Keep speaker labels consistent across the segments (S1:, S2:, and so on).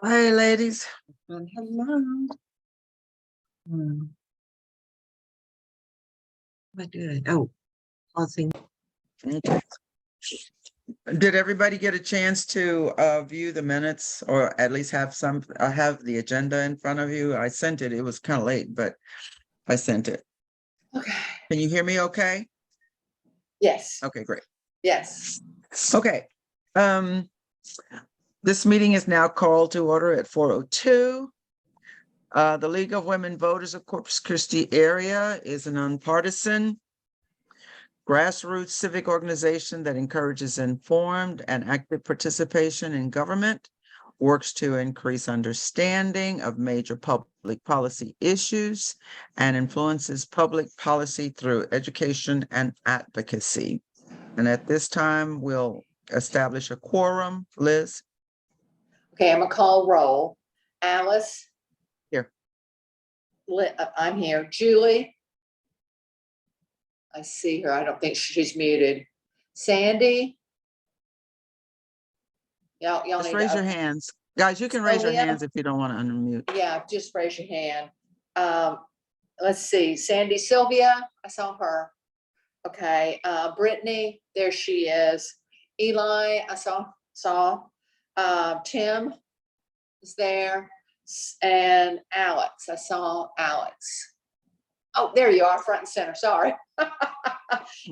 S1: Hey, ladies. And hello. What I doing? Oh, pausing. Did everybody get a chance to view the minutes or at least have some, have the agenda in front of you? I sent it. It was kind of late, but I sent it.
S2: Okay.
S1: Can you hear me okay?
S2: Yes.
S1: Okay, great.
S2: Yes.
S1: Okay. This meeting is now called to order at 4:02. The League of Women Voters of Corpus Christi area is a nonpartisan grassroots civic organization that encourages informed and active participation in government, works to increase understanding of major public policy issues, and influences public policy through education and advocacy. And at this time, we'll establish a quorum. Liz?
S2: Okay, I'm gonna call roll. Alice?
S1: Here.
S2: I'm here. Julie? I see her. I don't think she's muted. Sandy? Y'all
S1: Just
S2: need
S1: raise
S2: to
S1: your hands. Guys, you can raise your
S2: Sylvia?
S1: hands if you don't want to unmute.
S2: Yeah, just raise your hand. Let's see, Sandy, Sylvia, I saw her. Okay, Brittany, there she is. Eli, I saw. Tim is there. And Alex, I saw Alex. Oh, there you are, front and center, sorry. And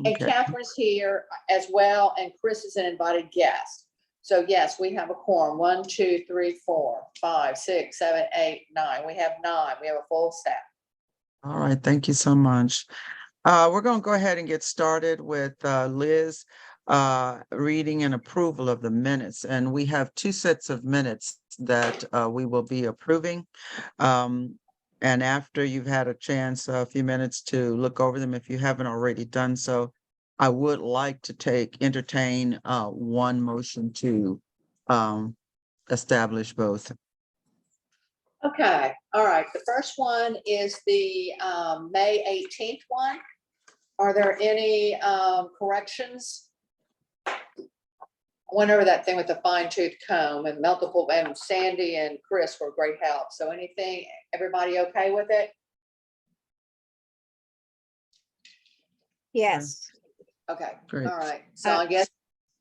S1: Okay.
S2: Catherine's here as well, and Chris is an invited guest. So yes, we have a quorum. 1, 2, 3, 4, 5, 6, 7, 8, 9. We have 9. We have a full staff.
S1: All right, thank you so much. We're going to go ahead and get started with Liz reading and approval of the minutes. And we have 2 sets of minutes that we will be approving. And after you've had a chance, a few minutes to look over them, if you haven't already done so, I would like to entertain one motion to establish both.
S2: Okay, all right. The first one is the May 18th one. Are there any corrections? I went over that thing with the fine tooth comb and multiple, and Sandy and Chris were great help. So anything, everybody okay with it?
S3: Yes.
S2: Okay,
S1: Great.
S2: all right. So I guess,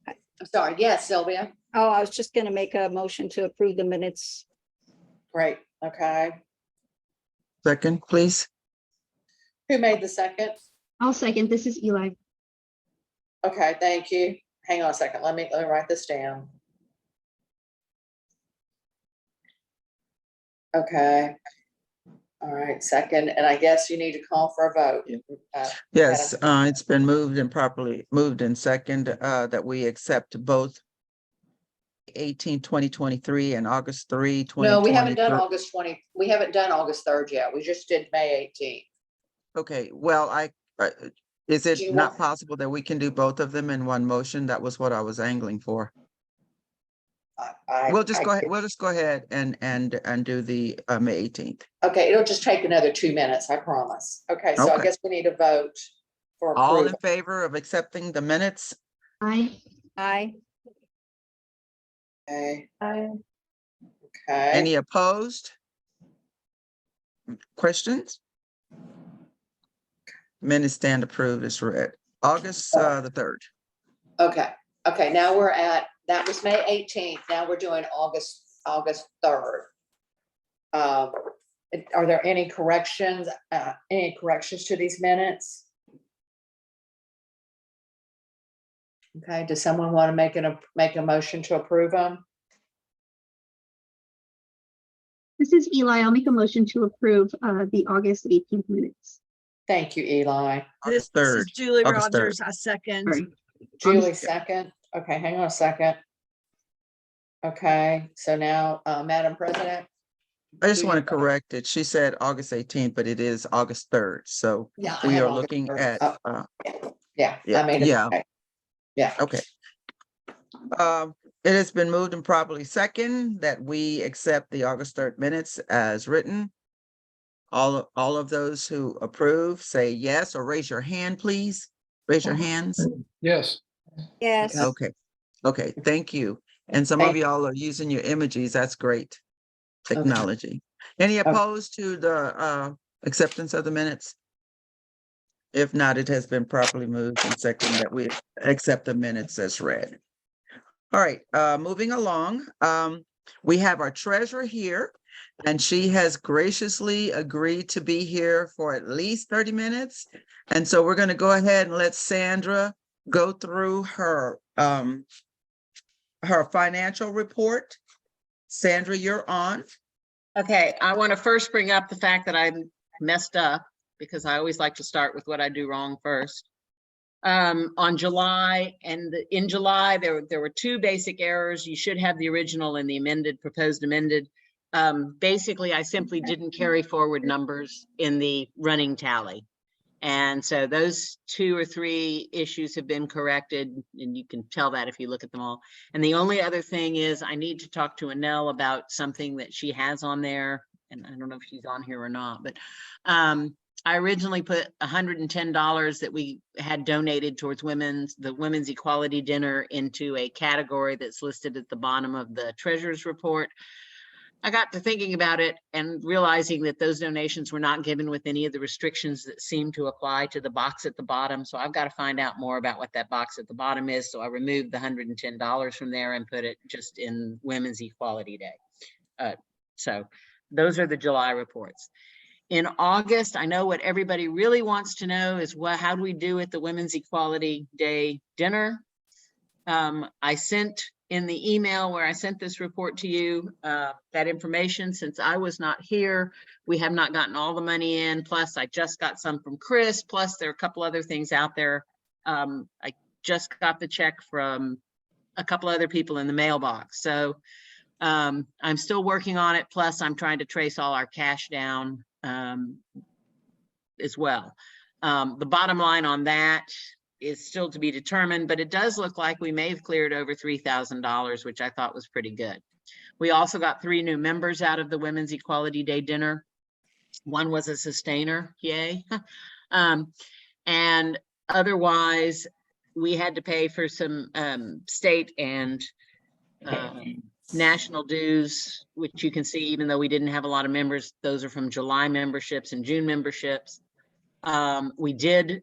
S2: I'm sorry. Yes, Sylvia.
S3: Oh, I was just gonna make a motion to approve the minutes.
S2: Great, okay.
S1: Second, please.
S2: Who made the second?
S4: I'll second. This is Eli.
S2: Okay, thank you. Hang on a second. Let me write this down. Okay. All right, second, and I guess you need to call for a vote.
S1: Yes, it's been moved and second that we accept both 2023 and August 3,
S2: No, we haven't done
S1: 2023.
S2: we haven't done August 3rd yet. We just did May 18th.
S1: Okay, well, is
S2: Do
S1: it
S2: you
S1: not
S2: want-
S1: possible that we can do both of them in one motion? That was what I was angling for. We'll just go ahead and do the May 18th.
S2: Okay, it'll just take another 2 minutes, I promise. Okay, so I
S1: Okay.
S2: guess we need a vote for
S1: All in
S2: approval.
S1: favor of accepting the minutes?
S4: Aye.
S3: Aye.
S2: Okay,
S3: Aye.
S2: okay.
S1: Any opposed? Questions? Minutes stand approved as read. August the 3rd.
S2: Okay, now we're at, that was May 18th. Now we're doing August 3rd. Are there any corrections to these minutes? Okay, does someone want to make a motion to approve them?
S4: This is Eli. I'll make a motion to approve the August 18th minutes.
S2: Thank you, Eli.
S1: August
S5: This
S1: 3rd.
S5: is Julie
S1: August 3rd.
S5: Rogers, a second.
S4: Sorry.
S2: Julie, second. Okay, hang on a second. Okay, so now, Madam President.
S1: I just
S2: Do
S1: want to
S2: you-
S1: correct it. She said August 18th, but it is August 3rd. So
S2: Yeah, I
S1: we
S2: have
S1: are
S2: August
S1: looking
S2: 3rd.
S1: at,
S2: Yeah,
S1: yeah,
S2: I made a
S1: yeah.
S2: mistake. Yeah,
S1: okay. It has been moved and properly second that we accept the August 3rd minutes as written. All of those who approve, say yes or raise your hand, please. Raise your hands.
S6: Yes.
S3: Yes.
S1: Okay, thank you. And some of y'all are using your emojis. That's great. technology. Any opposed to the acceptance of the minutes? If not, it has been properly moved and seconded that we accept the minutes as read. All right, moving along, we have our treasurer here, and she has graciously agreed to be here for at least 30 minutes. And so we're going to go ahead and let Sandra go through her financial report. Sandra, you're on.
S5: Okay, I want to first bring up the fact that I messed up because I always like to start with what I do wrong first. On July, in July, there were two basic errors. You should have the original and the proposed amended. Basically, I simply didn't carry forward numbers in the running tally. And so those 2 or 3 issues have been corrected, and you can tell that if you look at them all. And the only other thing is I need to talk to Annelle about something that she has on there. And I don't know if she's on here or not, but I originally put $110 that we had donated towards the Women's Equality Dinner into a category that's listed at the bottom of the treasurer's report. I got to thinking about it and realizing that those donations were not given with any of the restrictions that seem to apply to the box at the bottom. So I've got to find out more about what that box at the bottom is. So I removed the $110 from there and put it just in Women's Equality Day. So those are the July reports. In August, I know what everybody really wants to know is how do we do at the Women's Equality Day dinner? I sent in the email where I sent this report to you, that information. Since I was not here, we have not gotten all the money in. Plus, I just got some from Chris. Plus, there are a couple other things out there. I just got the check from a couple other people in the mailbox. So I'm still working on it. Plus, I'm trying to trace all our cash down as well. The bottom line on that is still to be determined, but it does look like we may have cleared over $3,000, which I thought was pretty good. We also got 3 new members out of the Women's Equality Day dinner. One was a sustainer, yay. And otherwise, we had to pay for some state and national dues, which you can see, even though we didn't have a lot of members, those are from July memberships and June memberships. We did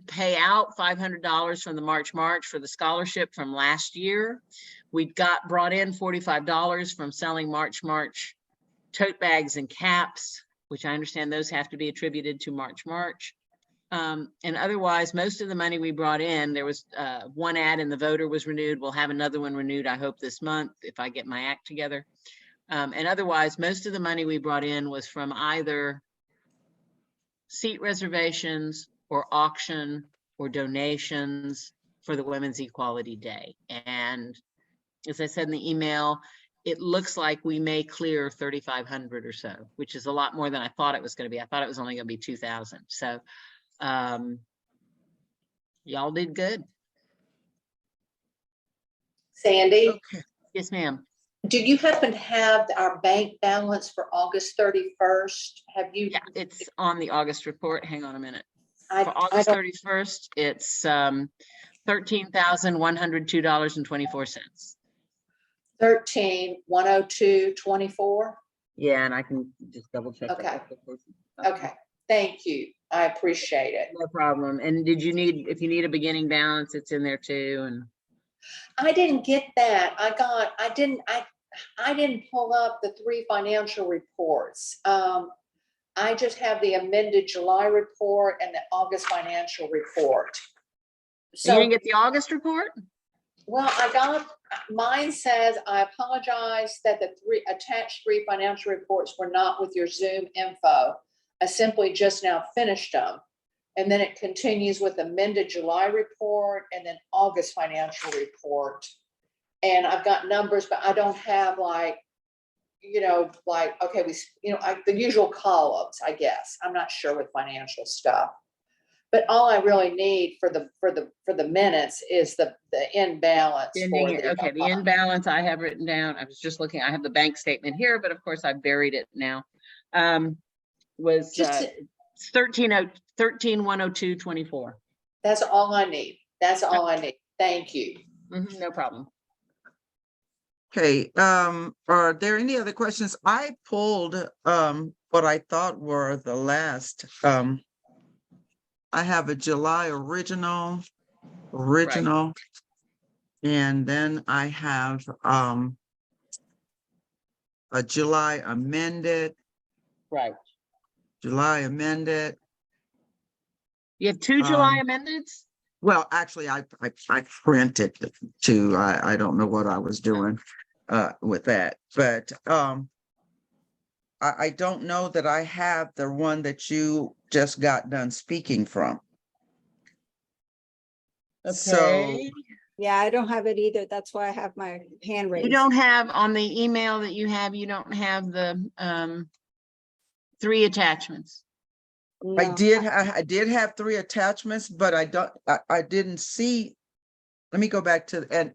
S5: pay out $500 from the March for the scholarship from last year. We brought in $45 from selling March tote bags and caps, which I understand those have to be attributed to March. And otherwise, most of the money we brought in, there was one ad in the Voter was renewed. We'll have another one renewed, I hope, this month if I get my act together. And otherwise, most of the money we brought in was from either seat reservations or auction or donations for the Women's Equality Day. And as I said in the email, it looks like we may clear 3,500 or so, which is a lot more than I thought it was going to be. I thought it was only going to be 2,000. So y'all did good.
S2: Sandy,
S1: Okay.
S5: Yes, ma'am.
S2: do you happen to have our bank balance for August 31st? Have you?
S5: Yeah, it's on the August report. Hang on a minute.
S2: I
S5: For August
S2: don't-
S5: 31st, it's $13,102.24.
S2: 13,102.24.
S5: Yeah, and I can just double check.
S2: Okay.
S5: That.
S2: Okay, thank you. I appreciate it.
S5: No problem. And if you need a beginning balance, it's in there too. And
S2: I didn't get that. I didn't pull up the 3 financial reports. I just have the amended July report and the August financial report.
S5: you
S2: So,
S5: didn't get the August report?
S2: well, mine says, I apologize that the attached 3 financial reports were not with your Zoom info. I simply just now finished them. And then it continues with amended July report and then August financial report. And I've got numbers, but I don't have okay, the usual columns, I guess. I'm not sure with financial stuff. But all I really need for the minutes is the end balance.
S5: Okay, the end balance I have written down. I was just looking, I have the bank statement here, but of course I've buried it now. Was
S2: Just
S5: 13,102.24.
S2: That's all I need. That's all I need. Thank you.
S5: No problem.
S1: Okay, are there any other questions? I pulled, what I thought were the last, I have a July original, and then I have, a July amended,
S5: Right.
S1: July amended.
S5: You have two July
S1: Um,
S5: amendments?
S1: Well, actually, I printed two. I don't know what I was doing with that, but I don't know that I have the one that you just got done speaking from. So
S5: Okay.
S3: Yeah, I don't have it either. That's why I have my hand
S5: You
S3: raised.
S5: don't have, on the email that you have, you don't have the 3 attachments.
S1: I
S3: No,
S1: did, I did have 3 attachments, but I didn't see. Let me go back to, and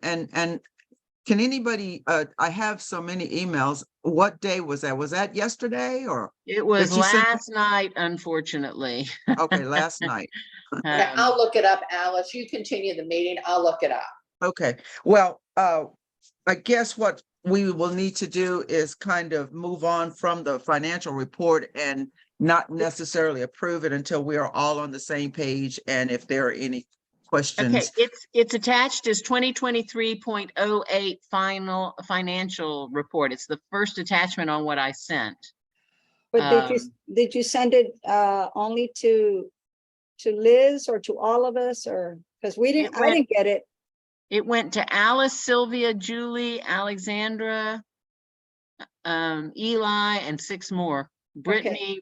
S1: can anybody, I have so many emails. What day was that? Was that yesterday or?
S5: It was
S1: That you sent-
S5: last night, unfortunately.
S1: Okay, last night.
S2: Okay, I'll look it up, Alice. You continue the meeting. I'll look it up.
S1: Okay, well, I guess what we will need to do is kind of move on from the financial report and not necessarily approve it until we are all on the same page. And if there are any
S5: Okay,
S1: questions,
S5: it's attached as 2023.08 final financial report. It's the first attachment on what I sent.
S3: but did you send it only to Liz or to all of us, or because I didn't get it.
S5: It went to Alice, Sylvia, Julie, Alexandra, Eli, and 6 more. Brittany,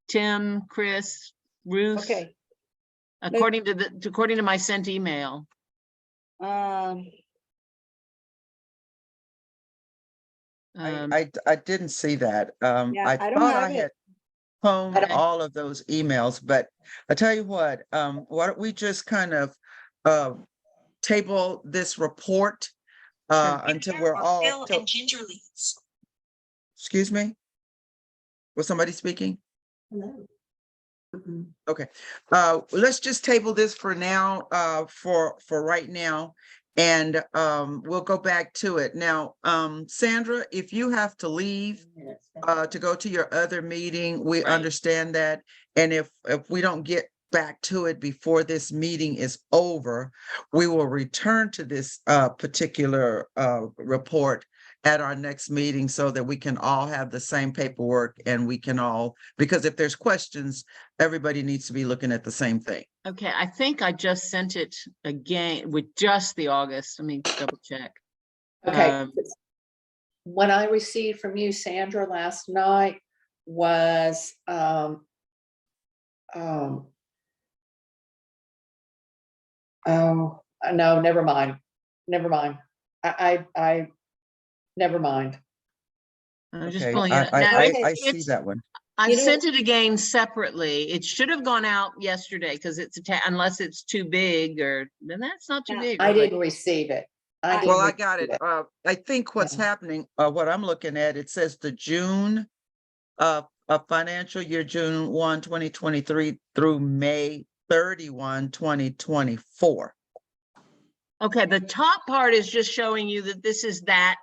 S5: Tim, Chris, Ruth.
S3: Okay.
S5: According to my sent email.
S1: I didn't see that.
S3: Yeah,
S1: I
S3: I don't
S1: thought I
S3: have it.
S1: had honed
S5: Okay.
S1: all of those emails, but I tell you what, why don't we just kind of table this report until we're all. Excuse me? Was somebody speaking? Okay, let's just table this for now, for right now. And we'll go back to it. Now, Sandra, if you have to leave to go to your other meeting, we
S5: Right.
S1: understand that. And if we don't get back to it before this meeting is over, we will return to this particular report at our next meeting so that we can all have the same paperwork and we can all, because if there's questions, everybody needs to be looking at the same thing.
S5: Okay, I think I just sent it again with just the August. Let me double check.
S2: Okay. What I received from you, Sandra, last night was, oh, no, never mind. Never mind. I never mind.
S5: I'm just
S1: Okay,
S5: pulling it up.
S1: I
S5: Now,
S1: I see
S5: it's,
S1: that one.
S5: I've
S3: You know-
S5: sent it again separately. It should have gone out yesterday because it's unless it's too big, or then that's not too
S3: Yeah,
S5: big.
S2: I
S5: really.
S2: didn't receive it.
S1: Well, I got it. I think what's
S2: Yeah.
S1: happening, what I'm looking at, it says the June of financial year, June 1, 2023 through May 31, 2024.
S5: Okay, the top part is just showing you that this is that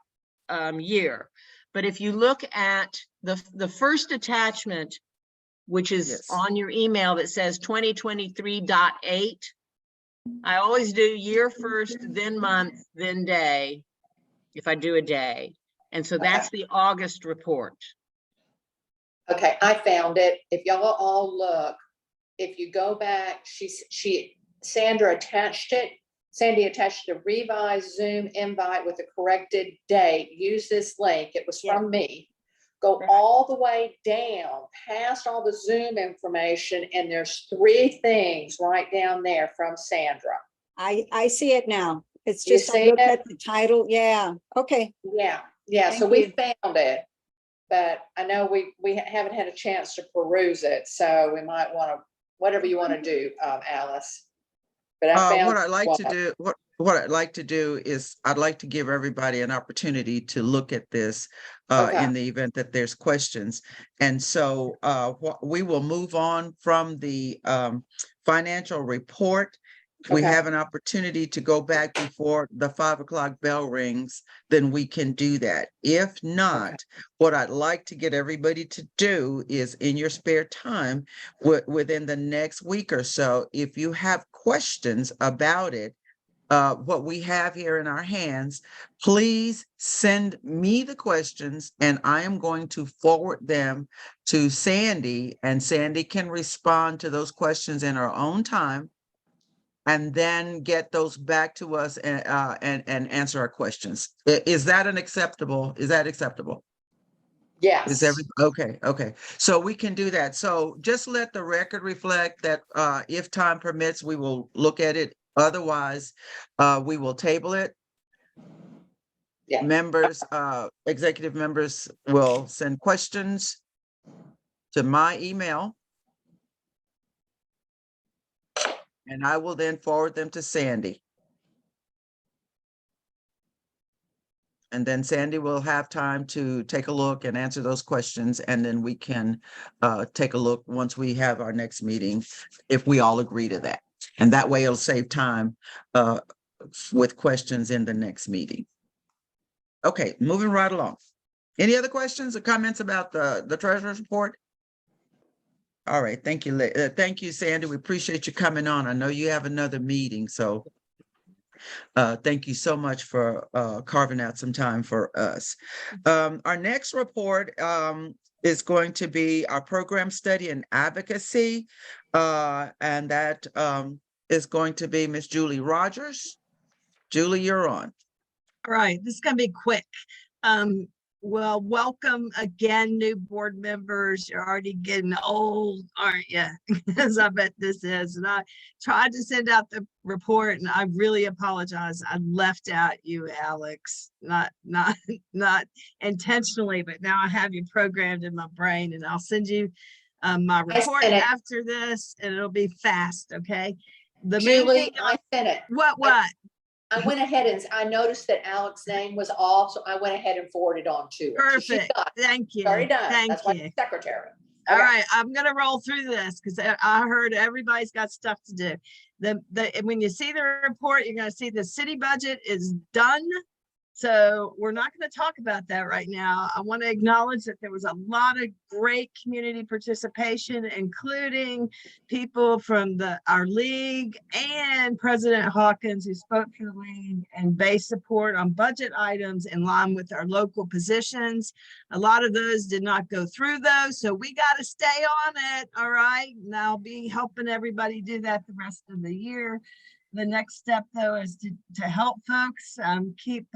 S5: year. But if you look at the first attachment, which is
S1: Yes.
S5: on your email that says 2023.8, I always do year first, then month, then day, if I do a day. And so that's the August report.
S2: Okay, I found it. If y'all all look, if you go back, Sandra attached it. Sandy attached a revised Zoom invite with a corrected date. Use this link. It was from me. Go
S3: Right.
S2: all the way down past all the Zoom information, and there's 3 things right down there from Sandra.
S3: I see it now. It's
S2: You
S3: just, I
S2: see
S3: looked
S2: it?
S3: at the title. Yeah, okay.
S2: Yeah, so
S3: Thank
S2: we
S3: you.
S2: found it, but I know we haven't had a chance to peruse it, so we might want to, whatever you want to do, Alice. But I found
S1: What I'd like to do, what I'd like to do is I'd like to give everybody an opportunity to look at this
S2: Okay.
S1: in the event that there's questions. And so we will move on from the financial report. we
S2: Okay.
S1: have an opportunity to go back before the 5 o'clock bell rings, then we can do that. If not, what I'd like to get everybody to do is in your spare time, within the next week or so, if you have questions about it, what we have here in our hands, please send me the questions and I am going to forward them to Sandy, and Sandy can respond to those questions in her own time and then get those back to us and answer our questions. Is that acceptable? Is that acceptable?
S2: Yes.
S1: Okay. So we can do that. So just let the record reflect that if time permits, we will look at it. Otherwise, we will table it.
S2: Yeah.
S1: Members, executive members will send questions to my email. And I will then forward them to Sandy. And then Sandy will have time to take a look and answer those questions. And then we can take a look once we have our next meeting, if we all agree to that. And that way it'll save time with questions in the next meeting. Okay, moving right along. Any other questions or comments about the treasurer's report? All right, thank you. Thank you, Sandy. We appreciate you coming on. I know you have another meeting, so thank you so much for carving out some time for us. Our next report is going to be our program study and advocacy, and that is going to be Miss Julie Rogers. Julie, you're on.
S6: All right, this is gonna be quick. Well, welcome again, new board members. You're already getting old, aren't you? Because I bet this is. And I tried to send out the report, and I really apologize. I left out you, Alex, not intentionally, but now I have you programmed in my brain, and I'll send you my report
S2: sent it.
S6: after this, and it'll be fast. Okay. The main
S2: Julie,
S6: thing
S2: I sent it.
S6: what?
S2: I went ahead and I noticed that Alex's name was off, so I went ahead and forwarded on to her. So she's
S6: Perfect.
S2: done.
S6: Thank you.
S2: Already done.
S6: Thank
S2: That's why
S6: you.
S2: she's secretary.
S6: All
S2: Okay.
S6: right, I'm gonna roll through this because I heard everybody's got stuff to do. When you see the report, you're gonna see the city budget is done. So we're not going to talk about that right now. I want to acknowledge that there was a lot of great community participation, including people from our league and President Hawkins, who spoke for the league, and base support on budget items in line with our local positions. A lot of those did not go through those, so we got to stay on it. All right, and I'll be helping everybody do that the rest of the year. The next step, though, is to help folks keep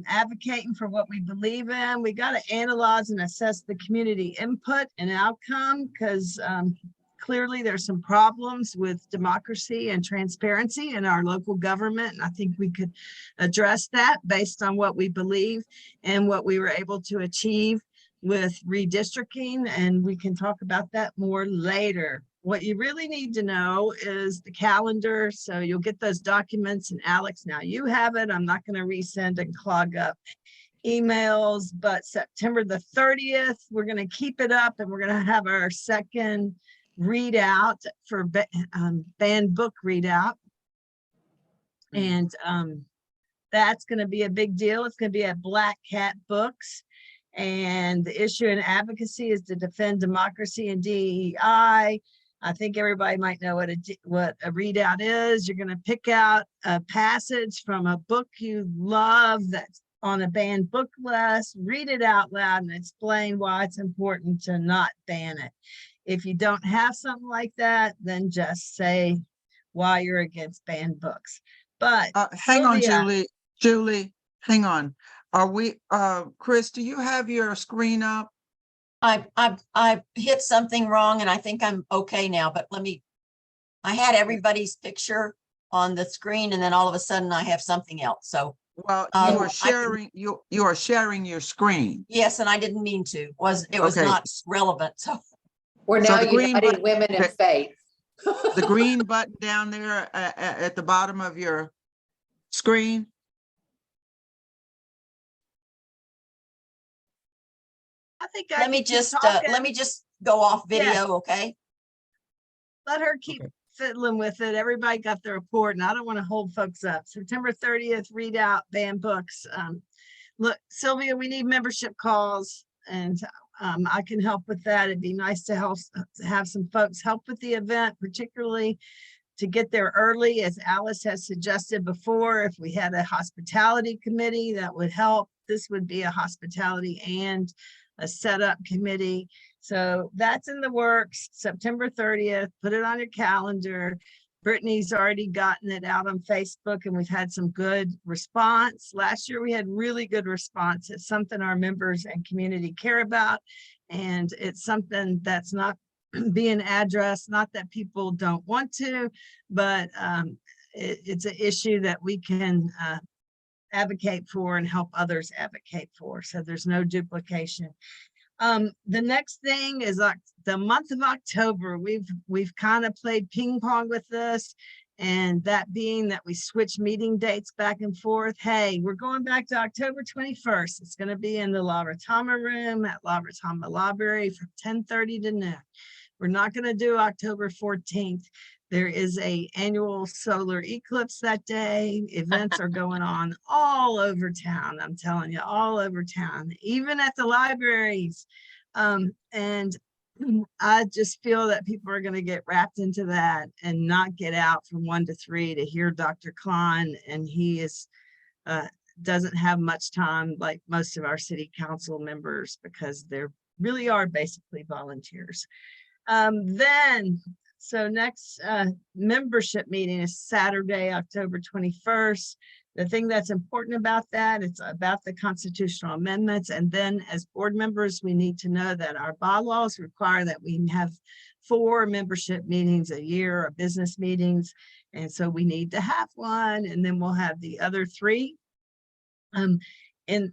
S6: advocating for what we believe in. We got to analyze and assess the community input and outcome, because clearly there's some problems with democracy and transparency in our local government. And I think we could address that based on what we believe and what we were able to achieve with redistricting. And we can talk about that more later. What you really need to know is the calendar. So you'll get those documents, and Alex, now you have it. I'm not going to resend and clog up emails, but September the 30th, we're going to keep it up, and we're going to have our second readout for banned book readout. And that's going to be a big deal. It's going to be at Black Cat Books. And the issue in advocacy is to defend democracy and DEI. I think everybody might know what a readout is. You're going to pick out a passage from a book you love that's on a banned book list, read it out loud, and explain why it's important to not ban it. If you don't have something like that, then just say why you're against banned books. But
S1: hang on,
S6: Sylvia,
S1: Julie, hang on. Are we, Chris, do you have your screen up?
S7: I hit something wrong and I think I'm okay now, but I had everybody's picture on the screen and then all of a sudden I have something else. So,
S1: Well, you are sharing, you are sharing your screen.
S7: yes, and I didn't mean to, it was
S1: Okay.
S7: not relevant. So
S2: We're
S1: So
S2: now
S1: the green
S2: United
S1: button-
S2: Women in Faith.
S1: The green button down there at the bottom of your screen.
S6: I think I
S7: let me
S6: can keep
S7: just
S6: talking.
S7: let me just go off video.
S6: Yeah.
S7: Okay.
S6: Let her keep
S1: Okay.
S6: fiddling with it. Everybody got the report and I don't want to hold folks up. September 30th, read out banned books. Look, Sylvia, we need membership calls and I can help with that. It'd be nice to have some folks help with the event, particularly to get there early, as Alice has suggested before. If we had a hospitality committee, that would help. This would be a hospitality and a setup committee. So that's in the works, September 30th, put it on your calendar. Brittany's already gotten it out on Facebook and we've had some good response. Last year we had really good response. It's something our members and community care about. And it's something that's not being addressed, not that people don't want to, but it's an issue that we can advocate for and help others advocate for. So there's no duplication. The next thing is the month of October. We've kind of played ping pong with this, and that being that we switch meeting dates back and forth. Hey, we're going back to October 21st. It's going to be in the La Retama room at La Retama Library from 10:30 to noon. We're not going to do October 14th. There is an annual solar eclipse that day. Events are going on all over town. I'm telling you, all over town, even at the libraries. And I just feel that people are going to get wrapped into that and not get out from 1 to 3 to hear Dr. Klein. And he doesn't have much time like most of our city council members because they really are basically volunteers. So next membership meeting is Saturday, October 21st. The thing that's important about that, it's about the constitutional amendments. And then as board members, we need to know that our bylaws require that we have 4 membership meetings a year, or business meetings. And so we need to have one, and then we'll have the other 3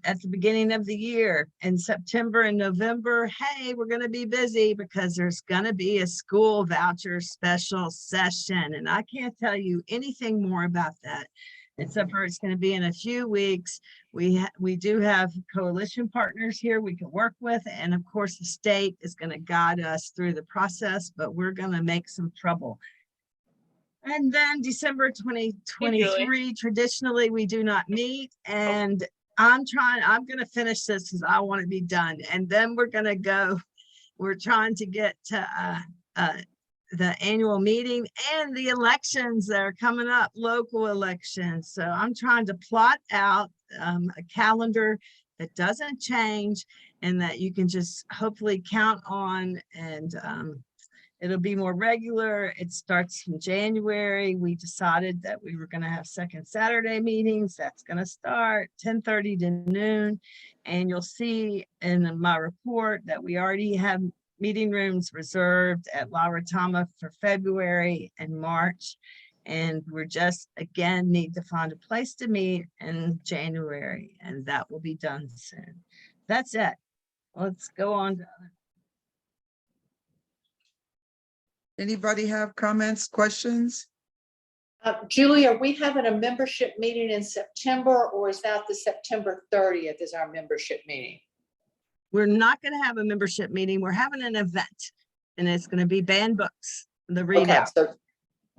S6: at the beginning of the year. In September and November, hey, we're going to be busy because there's going to be a school voucher special session. And I can't tell you anything more about that, except for it's going to be in a few weeks. We do have coalition partners here we can work with. And of course, the state is going to guide us through the process, but we're going to make some trouble. And then December 2023, traditionally, we do not meet. And I'm going to finish this because I want to be done. And then we're trying to get to the annual meeting and the elections that are coming up, local elections. So I'm trying to plot out a calendar that doesn't change and that you can just hopefully count on, and it'll be more regular. It starts from January. We decided that we were going to have second Saturday meetings. That's going to start 10:30 to noon. And you'll see in my report that we already have meeting rooms reserved at La Retama for February and March. And we're just, again, need to find a place to meet in January, and that will be done soon. That's it. Let's go on to other.
S1: Anybody have comments, questions?
S2: Julie, are we having a membership meeting in September, or is that the September 30th is our membership meeting?
S6: We're not going to have a membership meeting. We're having an event, and it's going to be banned books, the readout.
S2: Okay, so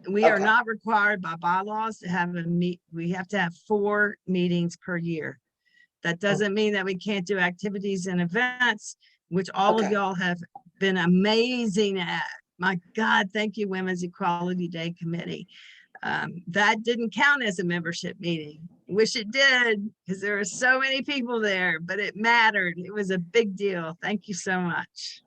S6: We are
S2: okay.
S6: not required by bylaws to have we have to have 4 meetings per year. That doesn't mean that we can't do activities and events, which all of
S2: Okay.
S6: y'all have been amazing at. My God, thank you, Women's Equality Day Committee. That didn't count as a membership meeting. Wish it did, because there were so many people there, but it mattered. It was a big deal. Thank you so much.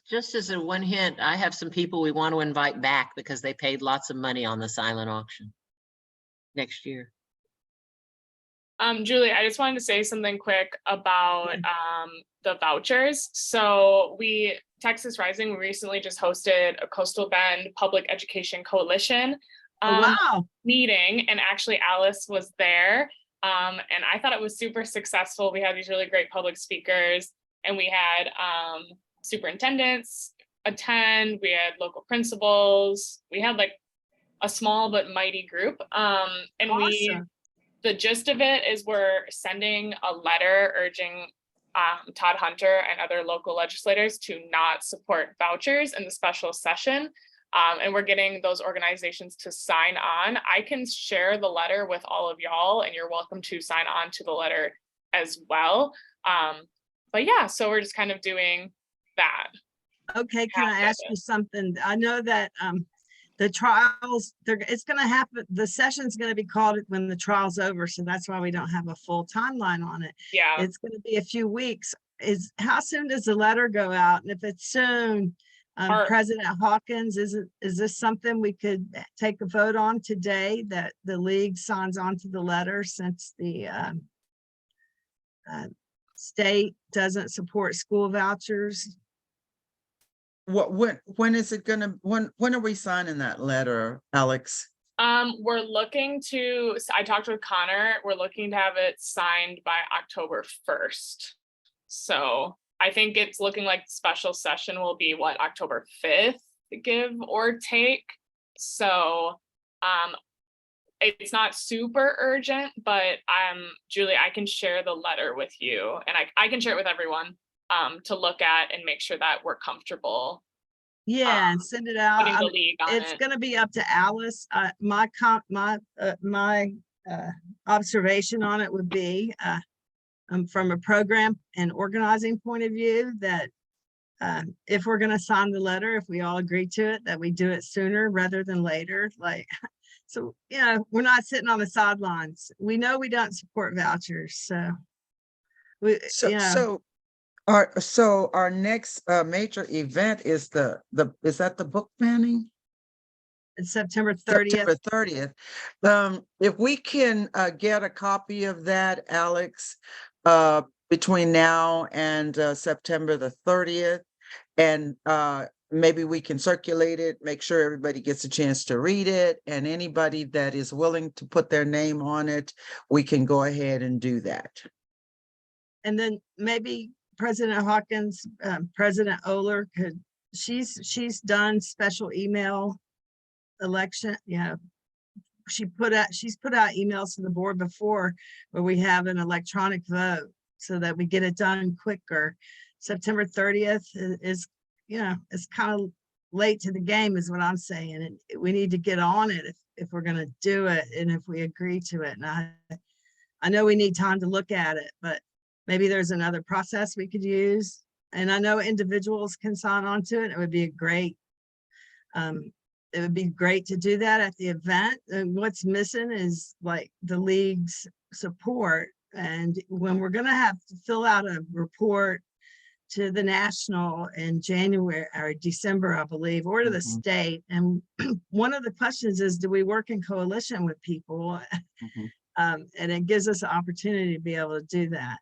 S5: Just as a one hint, I have some people we want to invite back because they paid lots of money on the silent auction next year.
S8: Julie, I just wanted to say something quick about the vouchers. So Texas Rising, we recently just hosted a Coastal Bend Public Education Coalition
S6: Wow.
S8: meeting, and actually Alice was there. And I thought it was super successful. We had these really great public speakers, and we had superintendents attend, we had local principals, we had like a small but mighty group. And
S6: Awesome.
S8: the gist of it is we're sending a letter urging Todd Hunter and other local legislators to not support vouchers in the special session. And we're getting those organizations to sign on. I can share the letter with all of y'all, and you're welcome to sign on to the letter as well. But yeah, so we're just kind of doing that.
S6: Okay, can I
S8: Half of
S6: ask
S8: it.
S6: you something? I know that the trials, it's gonna happen, the session's gonna be called when the trial's over, so that's why we don't have a full timeline on it.
S8: Yeah.
S6: It's gonna be a few weeks. How soon does the letter go out? And if it's soon,
S8: Our-
S6: President Hawkins, is this something we could take a vote on today, that the league signs on to the letter, since the state doesn't support school vouchers?
S1: When is it gonna, when are we signing that letter, Alex?
S8: We're looking to, I talked with Connor, we're looking to have it signed by October 1st. So I think it's looking like special session will be what, October 5th, give or take. So, it's not super urgent, but Julie, I can share the letter with you, and I can share it with everyone to look at and make sure that we're comfortable
S6: Yeah, and send it out.
S8: putting the league on
S6: It's
S8: it.
S6: gonna be up to Alice. My observation on it would be, from a program and organizing point of view, that if we're gonna sign the letter, if we all agree to it, that we do it sooner rather than later. Like, so, you know, we're not sitting on the sidelines. We know we don't support vouchers, so we, you know.
S1: So our next major event is is that the book banning?
S6: It's September 30th.
S1: September 30th. If we can get a copy of that, Alex, between now and September the 30th, and maybe we can circulate it, make sure everybody gets a chance to read it, and anybody that is willing to put their name on it, we can go ahead and do that.
S6: And then maybe President Hawkins, President Oler she's done special email election, you know, she's put out emails to the board before where we have an electronic vote so that we get it done quicker. September 30th is, you know, it's kind of late to the game is what I'm saying. And we need to get on it if we're going to do it and if we agree to it. And I know we need time to look at it, but maybe there's another process we could use. And I know individuals can sign on to it. It would be great to do that at the event. And what's missing is like the league's support. And when we're going to have to fill out a report to the national in January or December, I believe, or to the state. And one of the questions is, do we work in coalition with people? And it gives us an opportunity to be able to do that.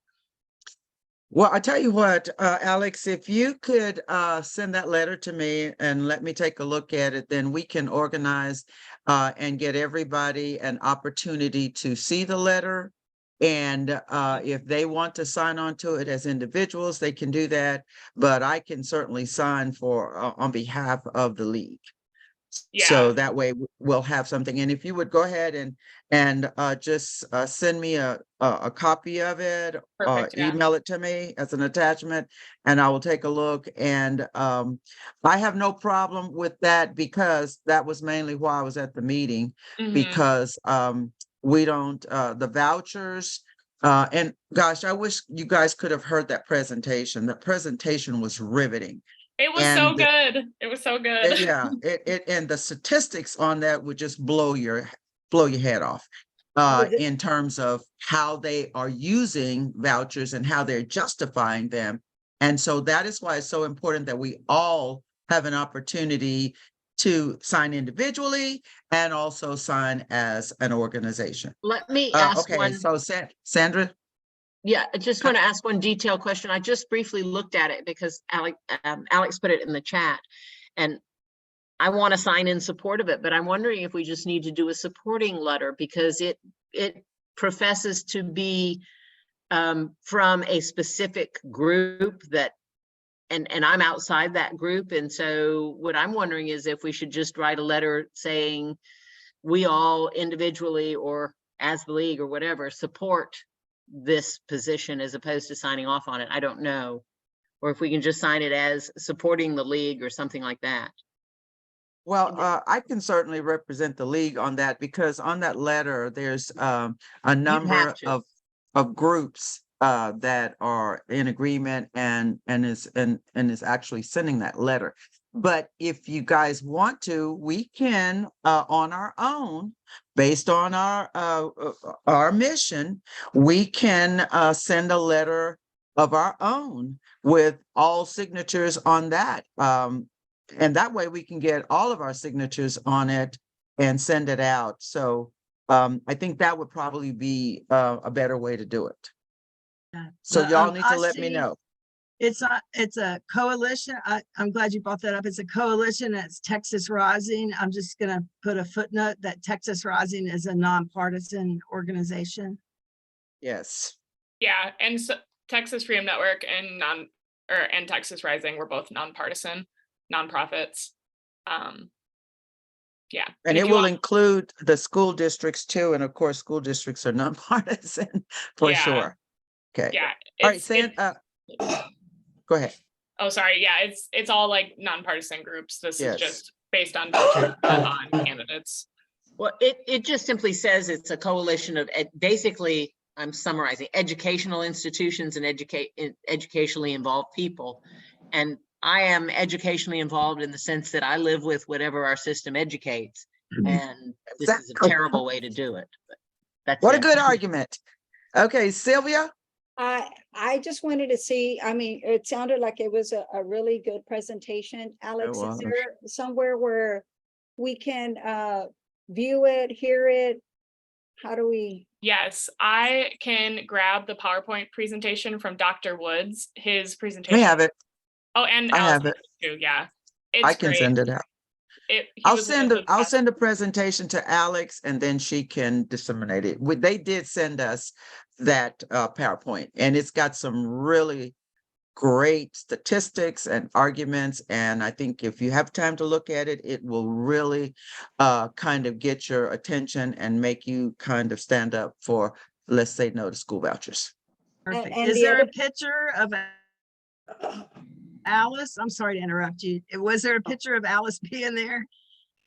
S1: Well, I tell you what, Alex, if you could send that letter to me and let me take a look at it, then we can organize and get everybody an opportunity to see the letter. And if they want to sign on to it as individuals, they can do that. But I can certainly sign for on behalf of the league.
S8: Yeah.
S1: So that way we'll have something. And if you would go ahead and just send me a copy of it,
S8: Perfect, yeah.
S1: email it to me as an attachment, and I will take a look. And I have no problem with that because that was mainly why I was at the meeting, because we don't, the vouchers, and gosh, I wish you guys could have heard that presentation. The presentation was riveting.
S8: It was so good. It was so good.
S1: Yeah, it and the statistics on that would just blow your head off in terms of how they are using vouchers and how they're justifying them. And so that is why it's so important that we all have an opportunity to sign individually and also sign as an organization.
S5: Let me ask
S1: Okay,
S5: one.
S1: so Sandra?
S5: Yeah, I just want to ask one detailed question. I just briefly looked at it because Alex put it in the chat, and I want to sign in support of it, but I'm wondering if we just need to do a supporting letter because it professes to be from a specific group that, and I'm outside that group. And so what I'm wondering is if we should just write a letter saying we all individually or as the league or whatever support this position as opposed to signing off on it. I don't know. Or if we can just sign it as supporting the league or something like that.
S1: Well, I can certainly represent the league on that because on that letter, there's a number
S5: to.
S1: of groups that are in agreement and is actually sending that letter. But if you guys want to, we can on our own, based on our mission, we can send a letter of our own with all signatures on that. And that way we can get all of our signatures on it and send it out. So I think that would probably be a better way to do it.
S6: Yeah.
S1: So
S6: Well,
S1: y'all need to
S6: I
S1: let me
S6: see
S1: know.
S6: It's a coalition. I'm glad you brought that up. It's a coalition. It's Texas Rising. I'm just gonna put a footnote that Texas Rising is a nonpartisan organization.
S1: Yes.
S8: Yeah, and so Texas Freedom Network and Texas Rising were both nonpartisan nonprofits. Yeah.
S1: And
S8: if
S1: it
S8: you
S1: will
S8: want-
S1: include the school districts too. And of course, school districts are nonpartisan for
S8: Yeah.
S1: sure. Okay.
S8: Yeah.
S1: All right, go ahead.
S8: Oh, sorry. Yeah, it's all like nonpartisan groups. This
S1: Yes.
S8: is just based on voucher on candidates.
S5: Well, it just simply says it's a coalition of basically, I'm summarizing, educational institutions and educationally involved people. And I am educationally involved in the sense that I live with whatever our system educates. And this is a
S1: Exactly.
S5: terrible way to do it. But that's
S1: What a
S5: it.
S1: good argument. Okay, Sylvia?
S3: I just wanted to see, I mean, it sounded like it was a really good presentation. Alex, is
S1: was.
S3: there somewhere where we can view it, hear it? How do we?
S8: Yes, I can grab the PowerPoint presentation from Dr. Woods, his
S1: I
S8: presentation.
S1: have it.
S8: Oh, and
S1: I
S8: Alice
S1: have it.
S8: too. Yeah,
S1: I
S8: it's
S1: can
S8: great.
S1: send it out.
S8: He
S1: I'll
S8: was one of the
S1: I'll
S8: best.
S1: send a presentation to Alex and then she can disseminate it. They did send us that PowerPoint and it's got some really great statistics and arguments. And I think if you have time to look at it, it will really kind of get your attention and make you kind of stand up for, let's say, no to school vouchers.
S6: Perfect.
S3: and
S6: Is
S3: the
S6: there a
S3: other-
S6: picture of Alice? I'm sorry to interrupt you. Was there a picture of Alice being there?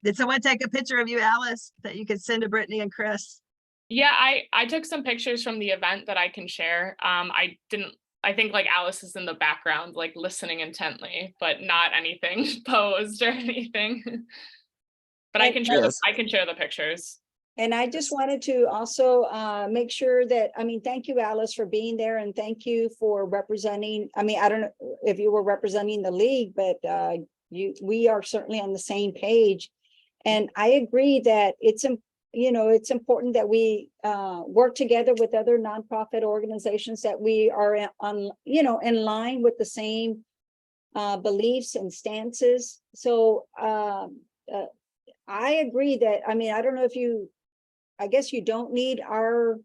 S6: Did someone take a picture of you, Alice, that you could send to Brittany and Chris?
S8: Yeah, I took some pictures from the event that I can share. I think like Alice is in the background, like listening intently, but not anything posed or anything. But I can share
S1: Yes.
S8: I can share the pictures.
S3: And I just wanted to also make sure that, I mean, thank you, Alice, for being there and thank you for representing. I mean, I don't know if you were representing the league, but we are certainly on the same page. And I agree that it's important that we work together with other nonprofit organizations, that we are in line with the same beliefs and stances. So I agree that, I mean, I don't know if I guess you don't need our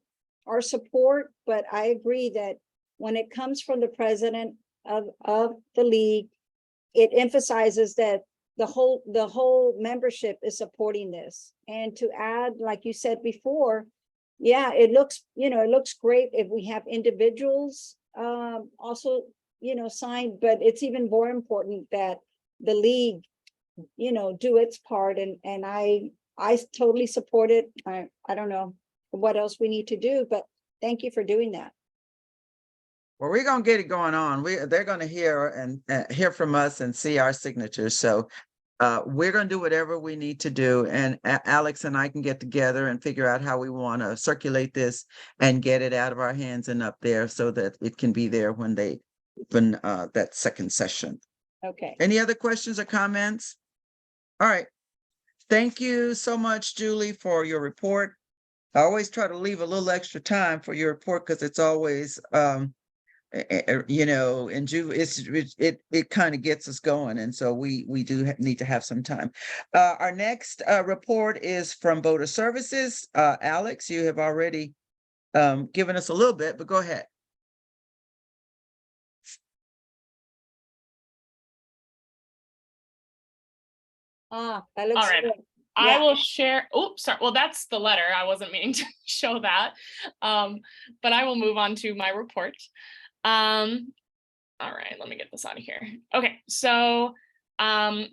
S3: support, but I agree that when it comes from the president of the league, it emphasizes that the whole membership is supporting this. And to add, like you said before, yeah, it looks great if we have individuals also, sign, but it's even more important that the league, do its part. And I totally support it. I don't know what else we need to do, but thank you for doing that.
S1: Well, we're gonna get it going on. They're gonna hear and hear from us and see our signatures. So we're gonna do whatever we need to do. And Alex and I can get together and figure out how we want to circulate this and get it out of our hands and up there so that it can be there when they open that second session.
S3: Okay.
S1: Any other questions or comments? All right. Thank you so much, Julie, for your report. I always try to leave a little extra time for your report because it's always and it kind of gets us going, and so we do need to have some time. Our next report is from Voter Services. Alex, you have already given us a little bit, but go ahead.
S3: That looks
S8: All right.
S3: good.
S8: I
S3: Yeah.
S8: will share. Oops, sorry. Well, that's the letter. I wasn't meaning to show that. But I will move on to my report. All right, let me get this out of here. Okay, so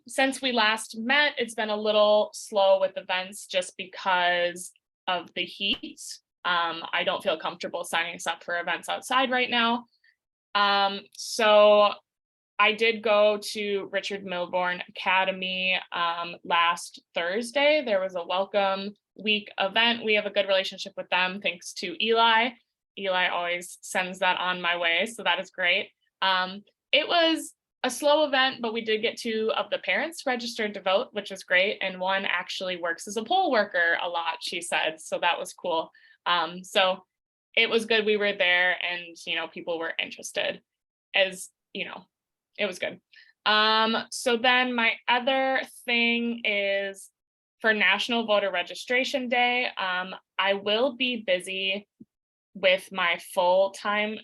S8: Since we last met, it's been a little slow with events just because of the heat. I don't feel comfortable signing us up for events outside right now. So I did go to Richard Milbourne Academy last Thursday. There was a welcome week event. We have a good relationship with them thanks to Eli. Eli always sends that on my way, so that is great. It was a slow event, but we did get 2 of the parents registered to vote, which is great. And one actually works as a poll worker a lot, she said, so that was cool. So it was good. We were there and, people were interested, as, it was good. So then my other thing is for National Voter Registration Day, I will be busy with my full-time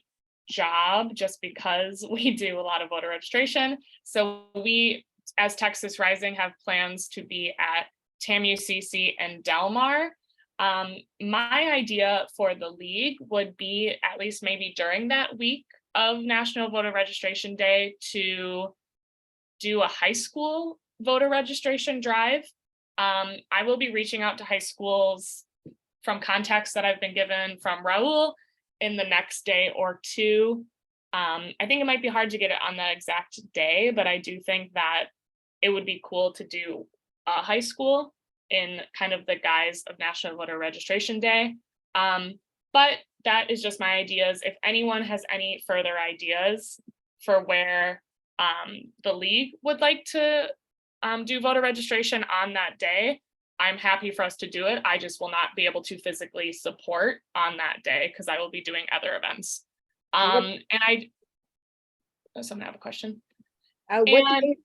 S8: job just because we do a lot of voter registration. So we, as Texas Rising, have plans to be at TAMUCC and Del Mar. My idea for the league would be, at least maybe during that week of National Voter Registration Day, to do a high school voter registration drive. I will be reaching out to high schools from contacts that I've been given from Raul in the next day or 2. I think it might be hard to get it on the exact day, but I do think that it would be cool to do a high school in kind of the guise of National Voter Registration Day. But that is just my ideas. If anyone has any further ideas for where the league would like to do voter registration on that day, I'm happy for us to do it. I just will not be able to physically support on that day because I will be doing other events. Someone have a question?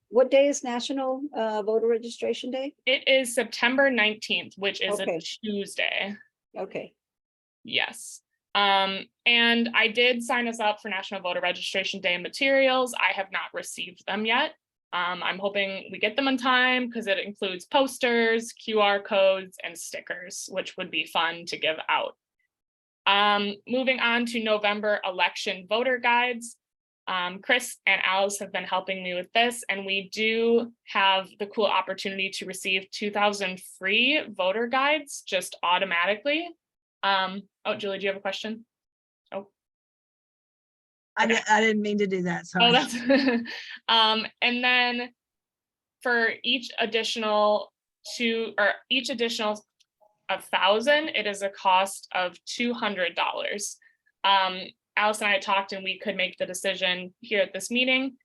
S3: What day is National Voter Registration Day?
S8: It is September 19th, which is
S3: Okay.
S8: a Tuesday.
S3: Okay.
S8: Yes. And I did sign us up for National Voter Registration Day materials. I have not received them yet. I'm hoping we get them on time because it includes posters, QR codes, and stickers, which would be fun to give out. Moving on to November election voter guides. Chris and Alice have been helping me with this, and we do have the cool opportunity to receive 2,000 free voter guides just automatically. Oh, Julie, do you have a question? Oh, okay.
S6: I didn't mean to do that, sorry.
S8: Oh, that's and then for each additional 1,000, it is a cost of $200. Alice and I talked, and we could make the decision here at this meeting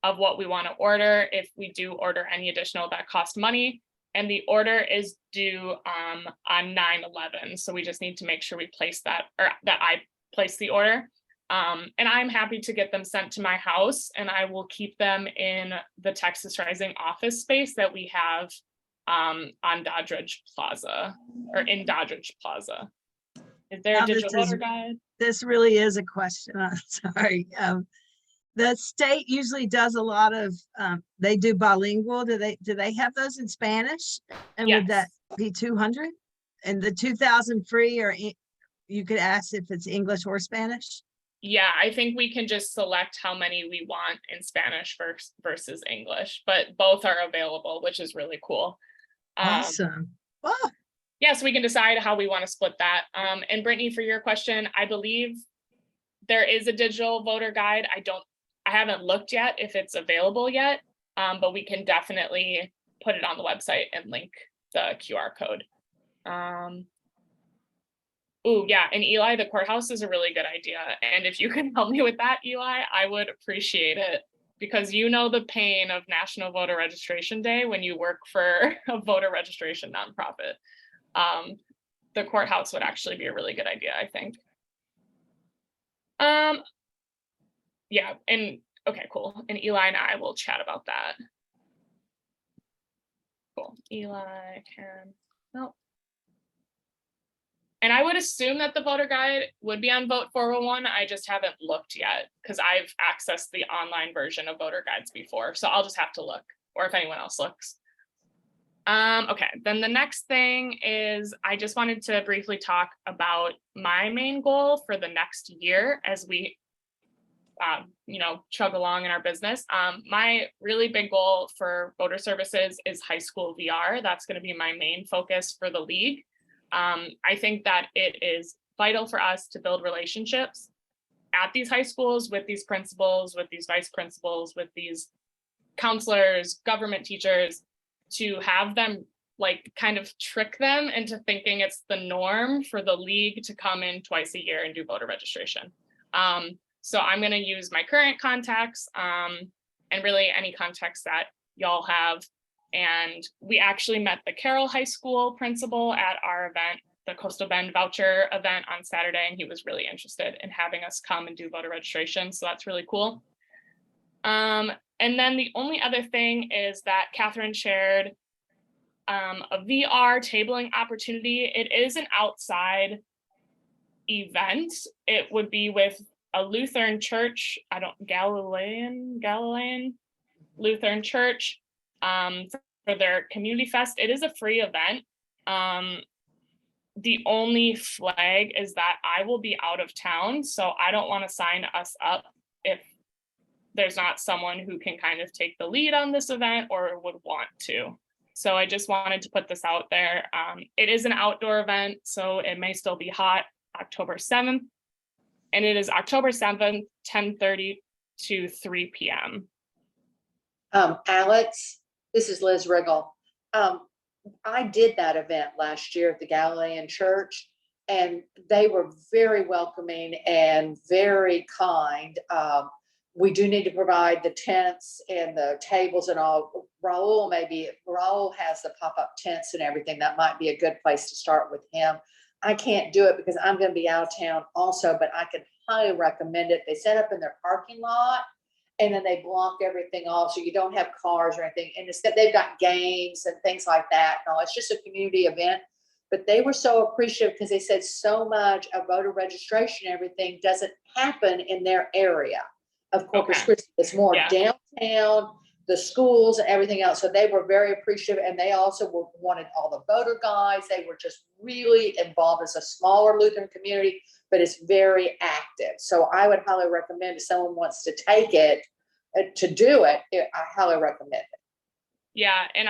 S8: of what we want to order. If we do order any additional, that cost money, and the order is due on 9/11. So we just need to make sure we place that, or that I place the order. And I'm happy to get them sent to my house, and I will keep them in the Texas Rising office space that we have on Doddridge Plaza, or in Doddridge Plaza. Is there a
S6: Now,
S8: digital
S6: this is-
S8: voter guide?
S6: This really is a question, I'm sorry. The state usually does a lot of, they do bilingual. Do they have those in Spanish? And would that
S8: Yes.
S6: be 200? And the 2,000 free, or you could ask if it's English or Spanish?
S8: Yeah, I think we can just select how many we want in Spanish versus English, but both are available, which is really cool.
S6: Awesome. Oh,
S8: Yeah, so we can decide how we want to split that. And Brittany, for your question, I believe there is a digital voter guide. I haven't looked yet if it's available yet, but we can definitely put it on the website and link the QR code. Oh, yeah, and Eli, the courthouse is a really good idea. And if you can help me with that, Eli, I would appreciate it, because you know the pain of National Voter Registration Day when you work for a voter registration nonprofit. The courthouse would actually be a really good idea, I think. Yeah, and okay, cool. And Eli and I will chat about that. Cool. Eli can help. And I would assume that the voter guide would be on Vote 401. I just haven't looked yet because I've accessed the online version of voter guides before. So I'll just have to look, or if anyone else looks. Okay, then the next thing is I just wanted to briefly talk about my main goal for the next year as we chug along in our business. My really big goal for voter services is high school VR. That's going to be my main focus for the league. I think that it is vital for us to build relationships at these high schools with these principals, with these vice principals, with these counselors, government teachers, to have them like kind of trick them into thinking it's the norm for the league to come in twice a year and do voter registration. So I'm going to use my current contacts and really any contacts that y'all have. And we actually met the Carroll High School principal at our event, the Coastal Bend voucher event on Saturday, and he was really interested in having us come and do voter registration. So that's really cool. And then the only other thing is that Catherine shared a VR tabling opportunity. It is an outside event. It would be with a Lutheran church, Galilean Lutheran church for their community fest. It is a free event. The only flag is that I will be out of town, so I don't want to sign us up if there's not someone who can kind of take the lead on this event or would want to. So I just wanted to put this out there. It is an outdoor event, so it may still be hot, October 7th. And it is October 7th, 10:30 to 3 p.m.
S2: Alex, this is Liz Riggle. I did that event last year at the Galilean Church, and they were very welcoming and very kind. We do need to provide the tents and the tables and all. Raul has the pop-up tents and everything. That might be a good place to start with him. I can't do it because I'm going to be out of town also, but I can highly recommend it. They set up in their parking lot and then they block everything off so you don't have cars or anything. And instead they've got games and things like that. No, it's just a community event. But they were so appreciative because they said so much of voter registration and everything doesn't happen in their area of Corpus
S8: Okay.
S2: Christi. It's more downtown, the schools and everything else. So they were very appreciative. And they also wanted all the voter guides. They were just really involved. It's a smaller Lutheran community, but it's very active. So I would highly recommend if someone wants to take it, to do it, I highly recommend it.
S8: Yeah, and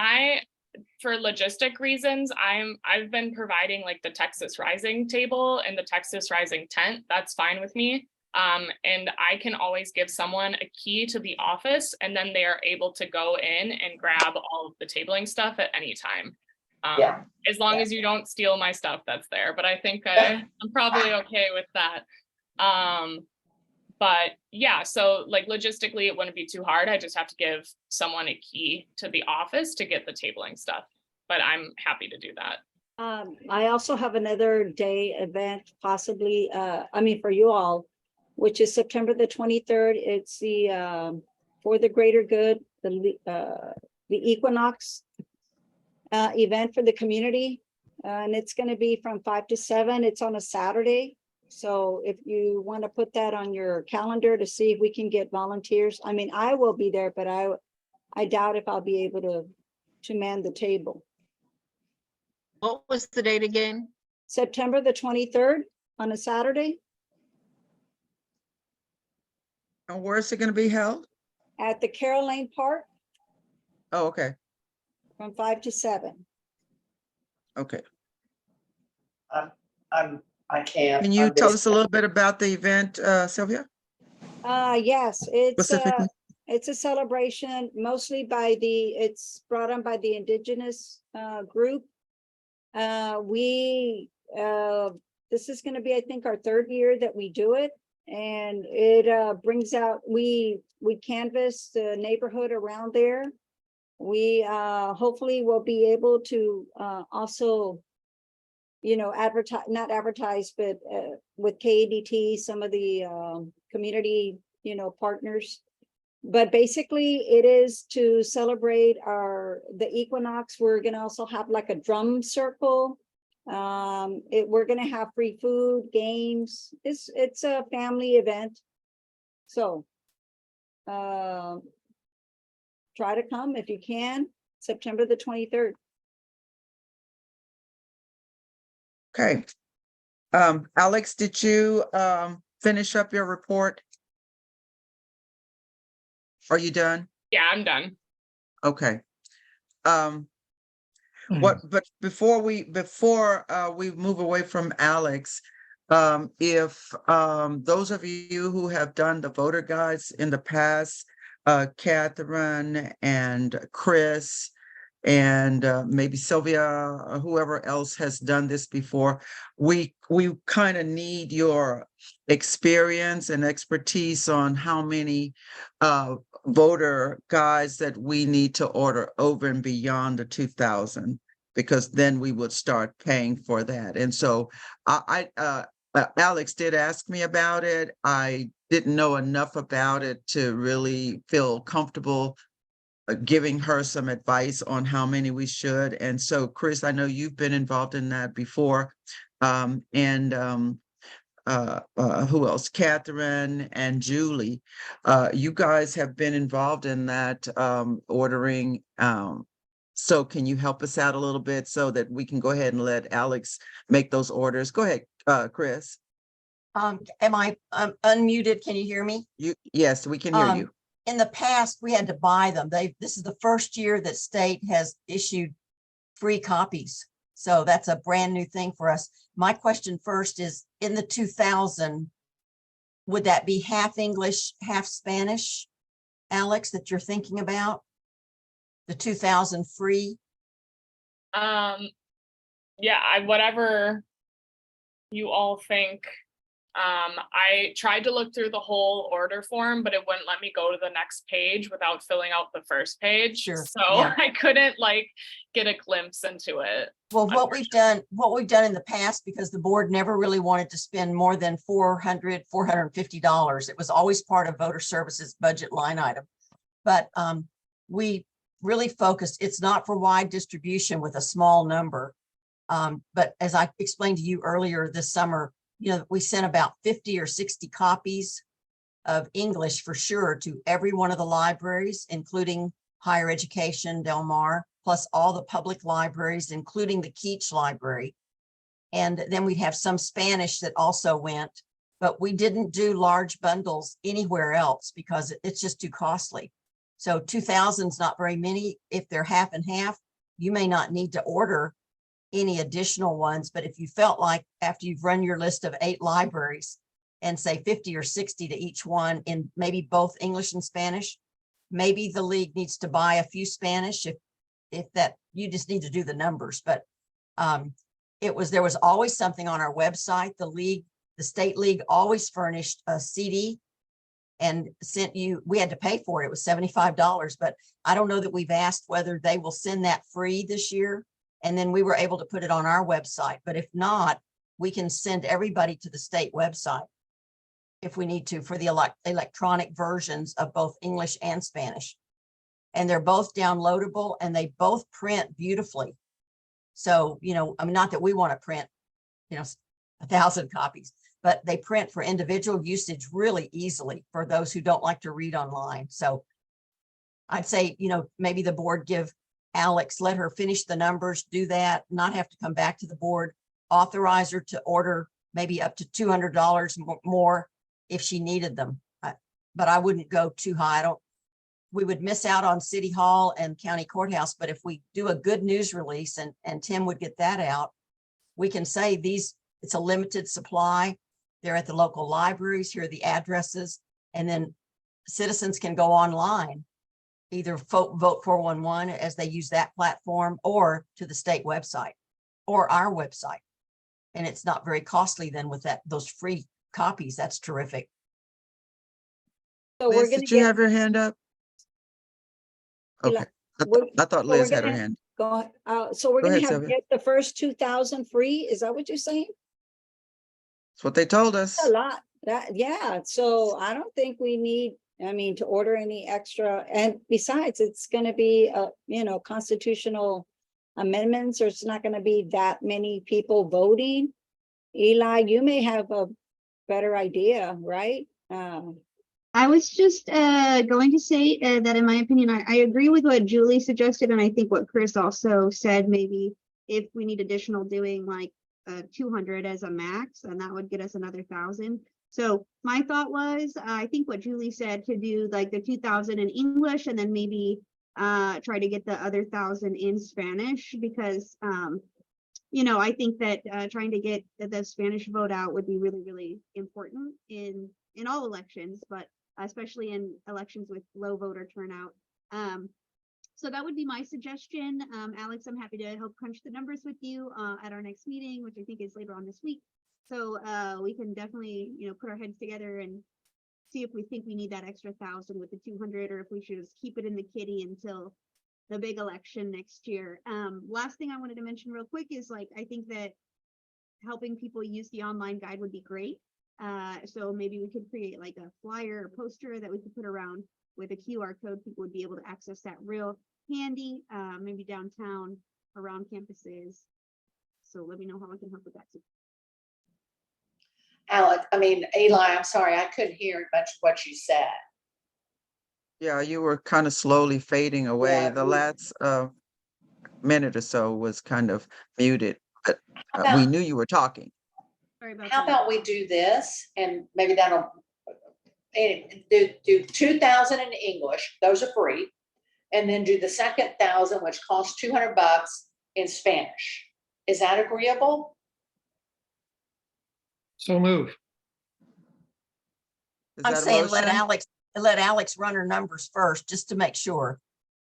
S8: for logistic reasons, I've been providing like the Texas Rising table and the Texas Rising tent. That's fine with me. And I can always give someone a key to the office and then they are able to go in and grab all of the tabling stuff at any time. As long as you don't steal my stuff that's there, but I think I'm probably okay with that. But yeah, so like logistically, it wouldn't be too hard. I just have to give someone a key to the office to get the tabling stuff, but I'm happy to do that.
S3: I also have another day event, possibly, for you all, which is September the 23rd. It's the For the Greater Good, the Equinox event for the community. And it's going to be from 5 to 7. It's on a Saturday. So if you want to put that on your calendar to see if we can get volunteers. I mean, I will be there, but I doubt if I'll be able to man the table.
S5: What was the date again?
S3: September the 23rd on a Saturday
S1: And where is it going to be held?
S3: at the Carroll Lane Park
S1: Oh, okay.
S3: from 5 to 7.
S1: Okay.
S2: I can't.
S1: Can you tell us a little bit about the event, Sylvia?
S3: Yes,
S1: Specifically?
S3: it's a celebration mostly it's brought on by the indigenous group. This is going to be, I think, our 3rd year that we do it. And it brings out, we canvass the neighborhood around there. We hopefully will be able to also, not advertise, but with KADT, some of the community, partners. But basically it is to celebrate the equinox. We're going to also have like a drum circle. We're going to have free food, games. It's a family event. So try to come if you can, September the 23rd.
S1: Okay. Alex, did you finish up your report? Are you done?
S8: Yeah, I'm done.
S1: Okay. But before we move away from Alex, if those of you who have done the voter guides in the past, Catherine and Chris and maybe Sylvia or whoever else has done this before, we kind of need your experience and expertise on how many voter guides that we need to order over and beyond the 2,000, because then we would start paying for that. And so Alex did ask me about it. I didn't know enough about it to really feel comfortable giving her some advice on how many we should. And so, Chris, I know you've been involved in that before. Who else? Catherine and Julie. You guys have been involved in that ordering. So can you help us out a little bit so that we can go ahead and let Alex make those orders? Go ahead, Chris.
S7: Am I unmuted? Can you hear me?
S1: Yes, we can hear you.
S7: In the past, we had to buy them. This is the first year that state has issued free copies. So that's a brand new thing for us. My question first is, in the 2,000, would that be half English, half Spanish, Alex, that you're thinking about? The 2,000 free?
S8: Yeah, whatever you all think. I tried to look through the whole order form, but it wouldn't let me go to the next page without filling out the first page.
S7: Sure,
S8: So
S7: yeah.
S8: I couldn't get a glimpse into it.
S7: Well, what we've done in the past, because the board never really wanted to spend more than $450. It was always part of voter services budget line item. But we really focused, it's not for wide distribution with a small number. But as I explained to you earlier this summer, we sent about 50 or 60 copies of English for sure to every one of the libraries, including higher education, Del Mar, plus all the public libraries, including the Keach Library. And then we'd have some Spanish that also went, but we didn't do large bundles anywhere else because it's just too costly. So 2,000 is not very many. If they're half and half, you may not need to order any additional ones, but if you felt like after you've run your list of 8 libraries and say 50 or 60 to each one in maybe both English and Spanish, maybe the league needs to buy a few Spanish if that, you just need to do the numbers. But there was always something on our website. The state league always furnished a CD and sent you, we had to pay for it. It was $75, but I don't know that we've asked whether they will send that free this year. And then we were able to put it on our website. But if not, we can send everybody to the state website if we need to for the electronic versions of both English and Spanish. And they're both downloadable and they both print beautifully. So, I mean, not that we want to print, 1,000 copies, but they print for individual usage really easily for those who don't like to read online. So I'd say, maybe the board give Alex, let her finish the numbers, do that, not have to come back to the board, authorize her to order maybe up to $200 more if she needed them. But I wouldn't go too high. We would miss out on City Hall and County Courthouse, but if we do a good news release and Tim would get that out, we can say it's a limited supply. They're at the local libraries, here are the addresses, and then citizens can go online, either vote 411 as they use that platform or to the state website or our website. And it's not very costly then with those free copies. That's terrific.
S3: So
S1: Liz,
S3: we're going
S1: did
S3: to
S1: you have your hand up?
S3: Eli-
S1: Okay, I thought
S3: so we're
S1: Liz had her
S3: gonna-
S1: hand.
S3: go, so we're
S1: Go
S3: going
S1: ahead,
S3: to have
S1: Sylvia.
S3: get the first 2,000 free. Is that what you're saying?
S1: That's what they told us.
S3: A lot. Yeah. So I don't think we need, to order any extra. And besides, it's going to be, constitutional amendments, or it's not going to be that many people voting. Eli, you may have a better idea, right?
S4: I was just going to say that in my opinion, I agree with what Julie suggested, and I think what Chris also said, maybe if we need additional doing like 200 as a max, and that would get us another 1,000. So my thought was, I think what Julie said, to do like the 2,000 in English and then maybe try to get the other 1,000 in Spanish, because you know, I think that trying to get the Spanish vote out would be really, really important in all elections, but especially in elections with low voter turnout. So that would be my suggestion. Alex, I'm happy to help crunch the numbers with you at our next meeting, which I think is later on this week. So we can definitely, you know, put our heads together and see if we think we need that extra 1,000 with the 200, or if we should just keep it in the kitty until the big election next year. Last thing I wanted to mention real quick is, like, I think that helping people use the online guide would be great. So maybe we could create like a flyer or poster that we could put around with a QR code. People would be able to access that real handy, maybe downtown, around campuses. So let me know how I can help with that too.
S2: Eli, I'm sorry, I couldn't hear much what you said.
S1: Yeah, you were kind of slowly fading away.
S2: Yeah,
S1: The
S2: we-
S1: last minute or so was kind of muted, but
S2: How
S1: we
S2: about-
S1: knew you were talking.
S4: Sorry about
S2: How
S4: that.
S2: about we do this, and maybe that'll, do 2,000 in English, those are free. And then do the second 1,000, which costs $200 in Spanish. Is that agreeable?
S9: So move.
S1: Is
S7: I'm
S1: that a
S7: saying
S1: motion?
S7: let Alex run her numbers first, just to make sure.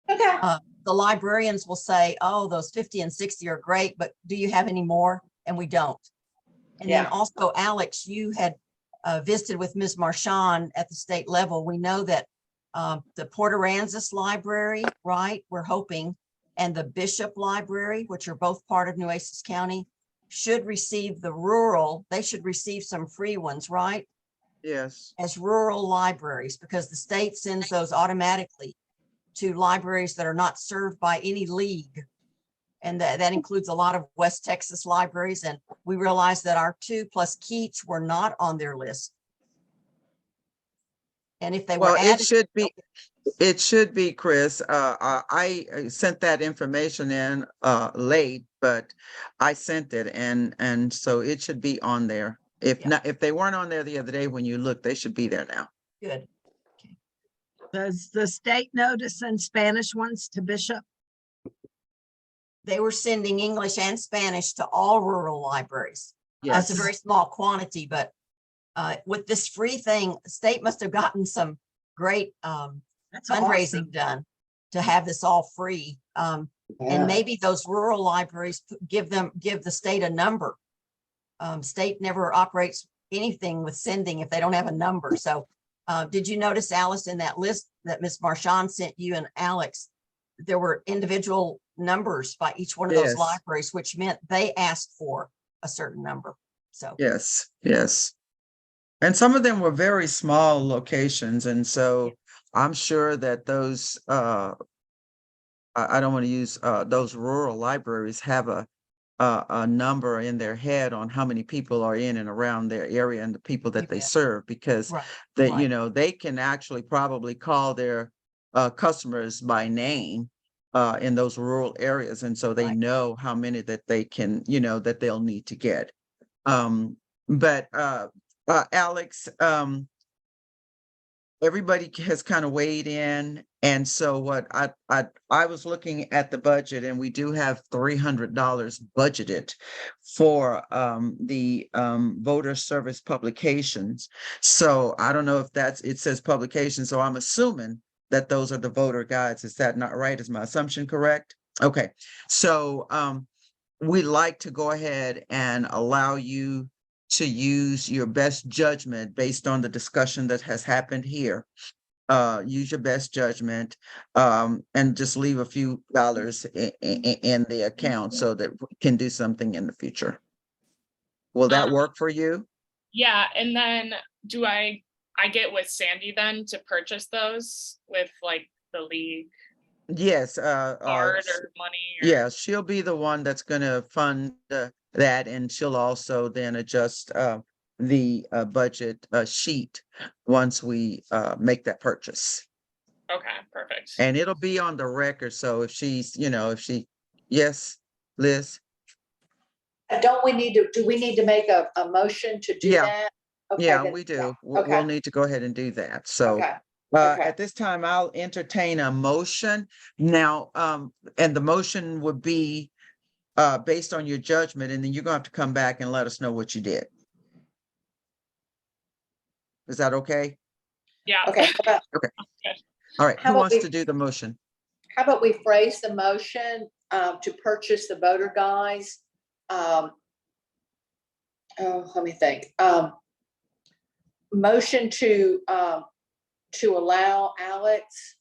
S2: Okay.
S7: The librarians will say, oh, those 50 and 60 are great, but do you have any more? And we don't. And then
S2: Yeah.
S7: also, Alex, you had visited with Ms. Marchand at the state level. We know that the Port Aransas Library, right, we're hoping, and the Bishop Library, which are both part of Nueces County, should receive they should receive some free ones, right?
S1: Yes.
S7: As rural libraries, because the state sends those automatically to libraries that are not served by any league. And that includes a lot of West Texas libraries. And we realized that our 2 plus Keats were not on their list. And if they were
S1: Well,
S7: added,
S1: it should be, Chris. I sent that information in late, but I sent it, and so it should be on there. If
S7: Yeah.
S1: not, if they weren't on there the other day when you looked, they should be there now.
S7: good.
S6: Does the state know to send Spanish ones to Bishop?
S7: They were sending English and Spanish to all rural libraries.
S1: Yes.
S7: That's a very small quantity, but with this free thing, the state must have gotten some great
S6: That's
S7: fundraising
S6: awesome.
S7: done to have this all free. And maybe those rural libraries give the state a number. State never operates anything with sending if they don't have a number. So did you notice, Alice, in that list that Ms. Marchand sent you and Alex, there were individual numbers by each one of those
S1: Yes.
S7: libraries, which meant they asked for a certain number. So
S1: Yes, yes. And some of them were very small locations, and so I'm sure that those I don't want to use those rural libraries have a number in their head on how many people are in and around their area and the people that
S7: You
S1: they
S7: bet.
S1: serve, because
S7: right,
S1: that,
S7: right.
S1: you know, they can actually probably call their customers by name in those rural areas. And so they
S7: Right.
S1: know how many that they can, you know, that they'll need to get. But Alex, everybody has kind of weighed in. And so what I was looking at the budget, and we do have $300 budgeted for the voter service publications. So I don't know if it says publication, so I'm assuming that those are the voter guides. Is that not right? Is my assumption correct? Okay, so we'd like to go ahead and allow you to use your best judgment based on the discussion that has happened here. Use your best judgment and just leave a few dollars in the account so that we can do something in the future. Will that work for you?
S8: Yeah, and then do I get with Sandy then to purchase those with like the league
S1: Yes.
S8: card or money? Or...
S1: Yeah, she'll be the one that's going to fund that, and she'll also then adjust the budget sheet once we make that purchase.
S8: Okay, perfect.
S1: And it'll be on the record. So if she's, you know, yes, Liz.
S2: Do we need to make a motion to do
S1: Yeah.
S2: that? Okay,
S1: Yeah,
S2: then-
S1: we do.
S2: yeah,
S1: We'll
S2: Okay,
S1: need to go ahead and do that. So
S2: okay, okay.
S1: at this time, I'll entertain a motion. Now, and the motion would be based on your judgment, and then you're gonna have to come back and let us know what you did. Is that okay?
S8: Yeah.
S2: Okay,
S1: All right,
S2: How
S1: who
S2: about
S1: wants
S2: we-
S1: to do the motion?
S2: how about we phrase the motion to purchase the voter guides? Oh, let me think. Motion to allow Alex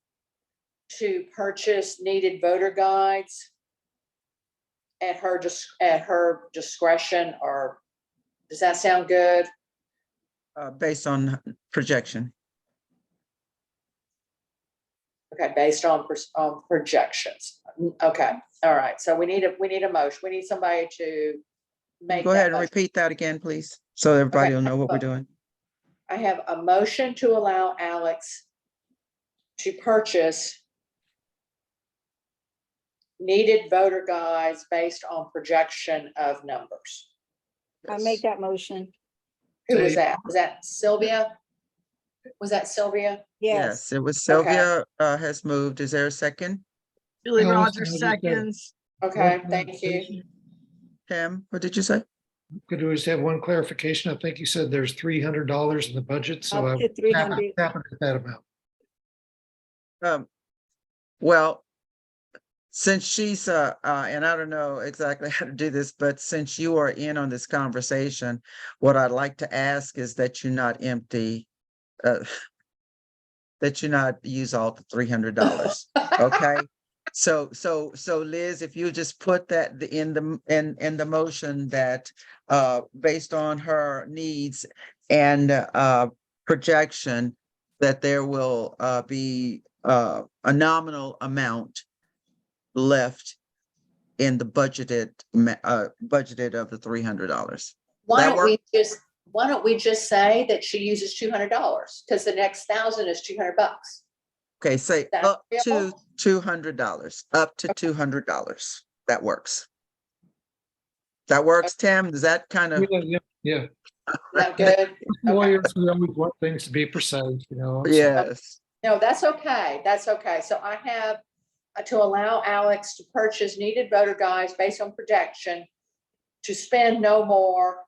S2: to purchase needed voter guides at her discretion, or does that sound good?
S1: Based on projection.
S2: Okay, based on projections. Okay, all right. So we need a motion. We need somebody to make.
S1: Go
S2: that
S1: ahead and
S2: motion.
S1: repeat that again, please, so everybody
S2: Okay,
S1: will know what we're
S2: well,
S1: doing.
S2: I have a motion to allow Alex to purchase needed voter guides based on projection of numbers.
S3: I make that motion.
S2: Who was that? Was that Sylvia? Was that Sylvia?
S3: Yes,
S1: Yes, it was
S2: Okay.
S1: Sylvia has moved. Is there a second?
S6: Julie
S9: Allison,
S6: Rogers
S9: I just said-
S6: seconds.
S2: Okay,
S9: One
S2: thank you.
S9: clarification.
S1: Tim, what did you say?
S9: Could we just have one clarification? I think you said there's $300 in the budget, so I
S3: up to
S9: was
S3: 300.
S9: tapping at that amount.
S1: Well, since she's and I don't know exactly how to do this, but since you are in on this conversation, what I'd like to ask is that you not empty that you not use all the $300. Okay. So Liz, if you just put that in the motion that based on her needs and projection, that there will be a nominal amount left in the budgeted of the $300.
S2: Why
S1: That
S2: don't we just say that she uses $200? Because the next 1,000 is $200.
S1: Okay, say
S2: That
S1: up to
S2: agreeable?
S1: $200, up to $200. That works. That works, Tim? Is that kind of?
S9: Yeah.
S2: Is that good? Okay.
S9: Lawyers, we always want things to be precise, you know. so-
S1: Yes.
S2: No, that's okay. That's okay. So I have to allow Alex to purchase needed voter guides based on projection to spend no more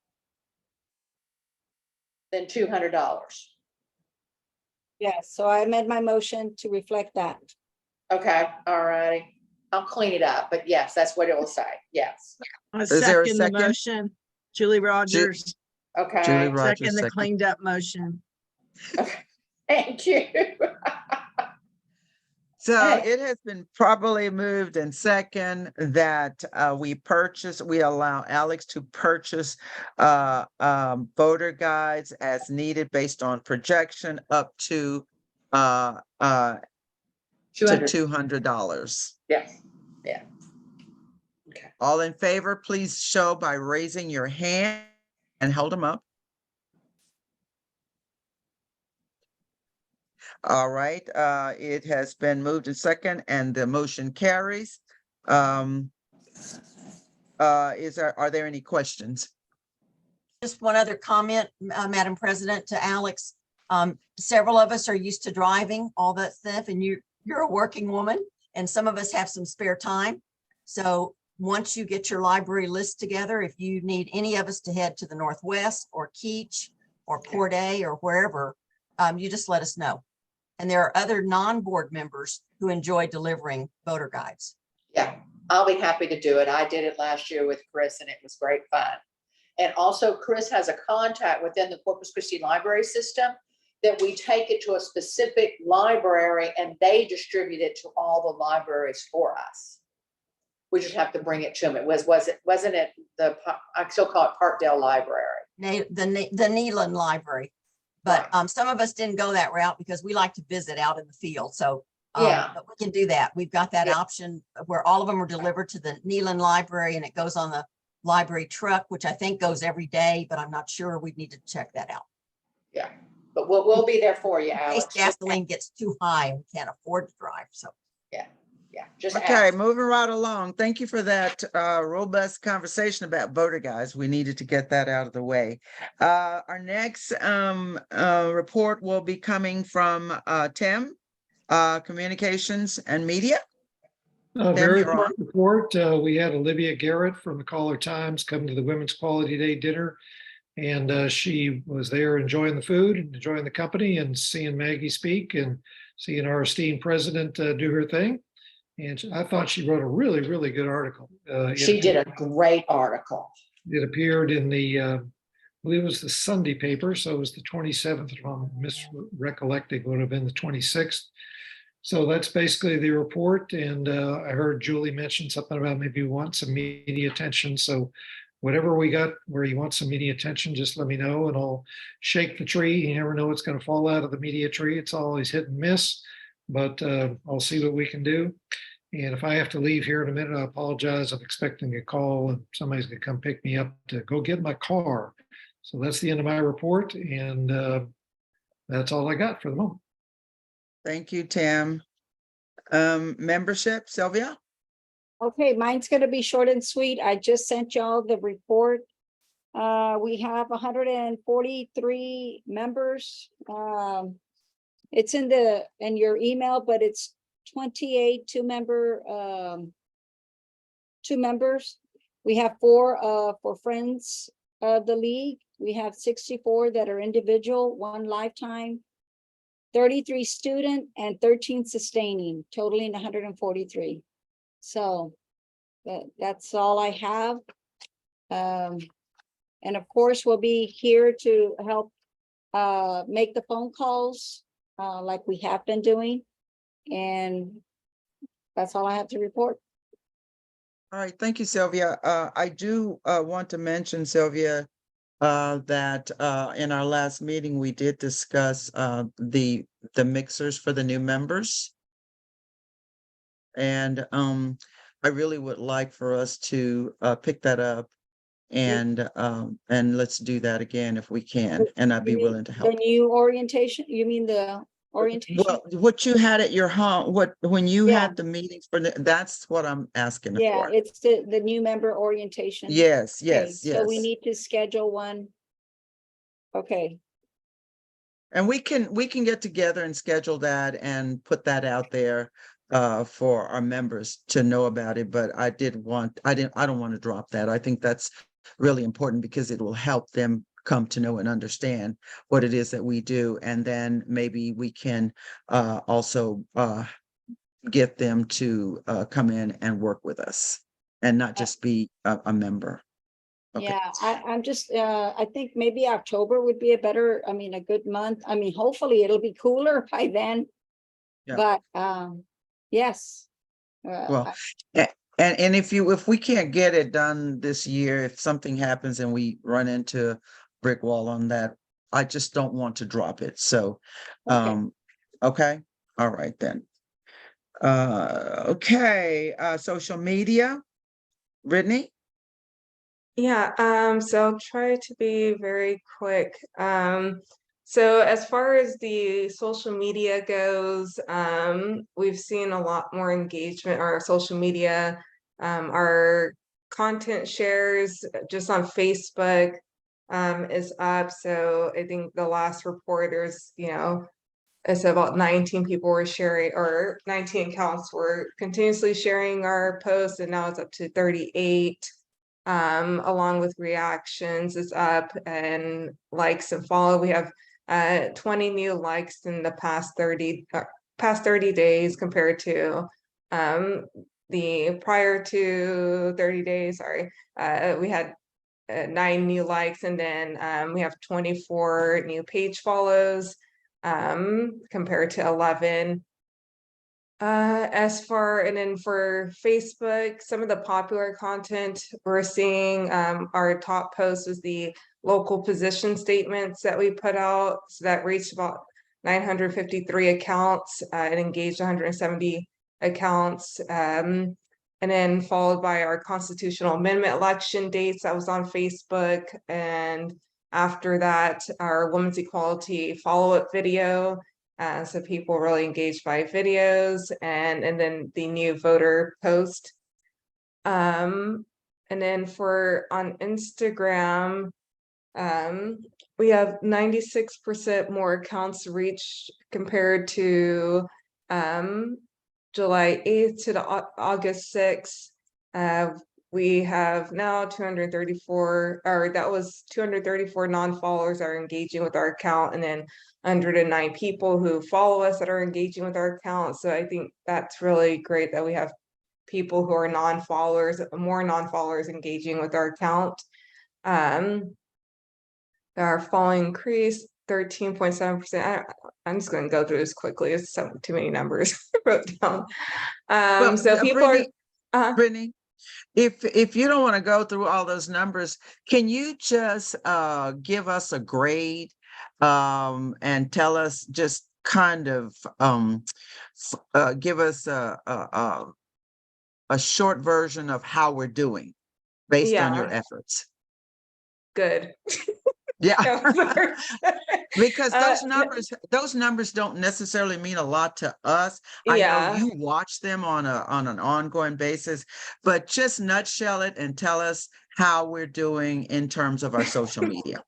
S2: than $200.
S3: Yes, so I amend my motion to reflect that.
S2: Okay, all righty. I'll clean it up, but yes, that's what it will say. Yes.
S6: I
S1: there a
S6: second the
S1: second?
S6: motion. Julie Rogers,
S1: Julie
S2: Okay,
S1: Rogers,
S6: second the
S1: second.
S6: cleaned up motion.
S2: thank you.
S1: So
S2: Hey.
S1: it has been properly moved and second that we allow Alex to purchase voter guides as needed based on projection up to $200.
S2: Yes, yeah. Okay.
S1: All in favor, please show by raising your hand and hold them up. All right, it has been moved and second and the motion carries. Are there any questions?
S7: Just one other comment, Madam President, to Alex. Several of us are used to driving, all that stuff, and you're a working woman, and some of us have some spare time. So once you get your library list together, if you need any of us to head to the Northwest or Keach or Port A or wherever, you just let us know. And there are other non-board members who enjoy delivering voter guides.
S2: Yeah, I'll be happy to do it. I did it last year with Chris and it was great fun. And also Chris has a contact within the Corpus Christi library system that we take it to a specific library and they distribute it to all the libraries for us. We just have to bring it to them. Wasn't it I still call it Parkdale Library.
S7: The Neyland Library. But some of us didn't go that route because we like to visit out in the field. So
S2: Yeah.
S7: but we can do that. We've got that
S2: Yeah.
S7: option where all of them are delivered to the Neyland Library and it goes on the library truck, which I think goes every day, but I'm not sure. We'd need to check that out.
S2: Yeah, but we'll be there for you,
S7: In case
S2: Alex.
S7: gasoline gets too high and we can't afford to drive. So
S2: Yeah. Yeah, just
S1: Okay,
S2: ask.
S1: moving right along. Thank you for that robust conversation about voter guides. We needed to get that out of the way. Our next report will be coming from Tim, Communications and Media. Tim,
S9: Very
S1: you're on.
S9: quick report. We had Olivia Garrett from the Caller Times come to the Women's Quality Day dinner. And she was there enjoying the food and enjoying the company and seeing Maggie speak and seeing our esteemed president do her thing. And I thought she wrote a really, really good article.
S2: She did a great article.
S9: It appeared in the, I believe it was the Sunday paper. So it was the 27th, if I'm misrecollecting, would have been the 26th. So that's basically the report. And I heard Julie mention something about maybe we want some media attention. So whatever we got where you want some media attention, just let me know and I'll shake the tree. You never know what's going to fall out of the media tree. It's always hit and miss, but I'll see what we can do. And if I have to leave here in a minute, I apologize. I'm expecting a call and somebody's going to come pick me up to go get my car. So that's the end of my report. And that's all I got for the moment.
S1: Thank you, Tim. Membership, Sylvia?
S3: Okay, mine's gonna be short and sweet. I just sent y'all the report. We have 143 members. It's in your email, but it's 28 two members. We have 4 for friends of the league. We have 64 that are individual, 1 lifetime, 33 student and 13 sustaining, totaling 143. So that's all I have. And of course, we'll be here to help make the phone calls like we have been doing. And that's all I have to report.
S1: All right, thank you, Sylvia. I do want to mention, Sylvia, that in our last meeting, we did discuss the mixers for the new members. And I really would like for us to pick that up and let's do that again if we can, and I'd be willing to help.
S3: The new orientation, you mean the orientation?
S1: Well, what you had at your home, when you
S3: Yeah.
S1: had the meetings for that's what I'm asking
S3: Yeah,
S1: for.
S3: it's the new member orientation.
S1: Yes,
S3: Okay,
S1: yes,
S3: so we
S1: yes.
S3: need to schedule one. Okay,
S1: And we can get together and schedule that and put that out there for our members to know about it. But I don't want to drop that. I think that's really important because it will help them come to know and understand what it is that we do. And then maybe we can also get them to come in and work with us and not just be a member. Okay.
S3: yeah, I'm just, I think maybe October would be a good month. I mean, hopefully it'll be cooler by then.
S1: Yeah.
S3: But, yes.
S1: Well, and if we can't get it done this year, if something happens and we run into a brick wall on that, I just don't want to drop it. So, okay. All right then. Okay, social media, Brittany?
S10: Yeah, so I'll try to be very quick. So as far as the social media goes, we've seen a lot more engagement on our social media. Our content shares just on Facebook is up. So I think the last report there's, it's about 19 people were sharing, or 19 accounts were continuously sharing our posts, and now it's up to 38. Along with reactions is up, and likes and follow. We have 20 new likes in the past 30 days compared to the prior to 30 days. Sorry, we had 9 new likes, and then we have 24 new page follows compared to 11. And then for Facebook, some of the popular content we're seeing, our top post was the local position statements that we put out. So that reached about 953 accounts and engaged 170 accounts. And then followed by our constitutional amendment election dates that was on Facebook. And after that, our women's equality follow-up video So people really engaged by videos and then the new voter post. And then on Instagram, we have 96% more accounts reached compared to July 8th to August 6th. We have now 234, or that was 234 non-followers are engaging with our account, and then 109 people who follow us that are engaging with our account. So I think that's really great that we have people who are non-followers, more non-followers engaging with our account. Our following increased 13.7%. I'm just going to go through this quickly. It's too many numbers wrote down. So people are
S1: Brittany, if you don't want to go through all those numbers, can you just give us a grade and tell us just kind of give us a short version of how we're doing based on your efforts?
S10: Good.
S1: Yeah. Because
S10: Uh,
S1: those numbers don't necessarily mean a lot to us. I know
S10: yeah.
S1: you watch them on an ongoing basis, but just nutshell it and tell us how we're doing in terms of our social media.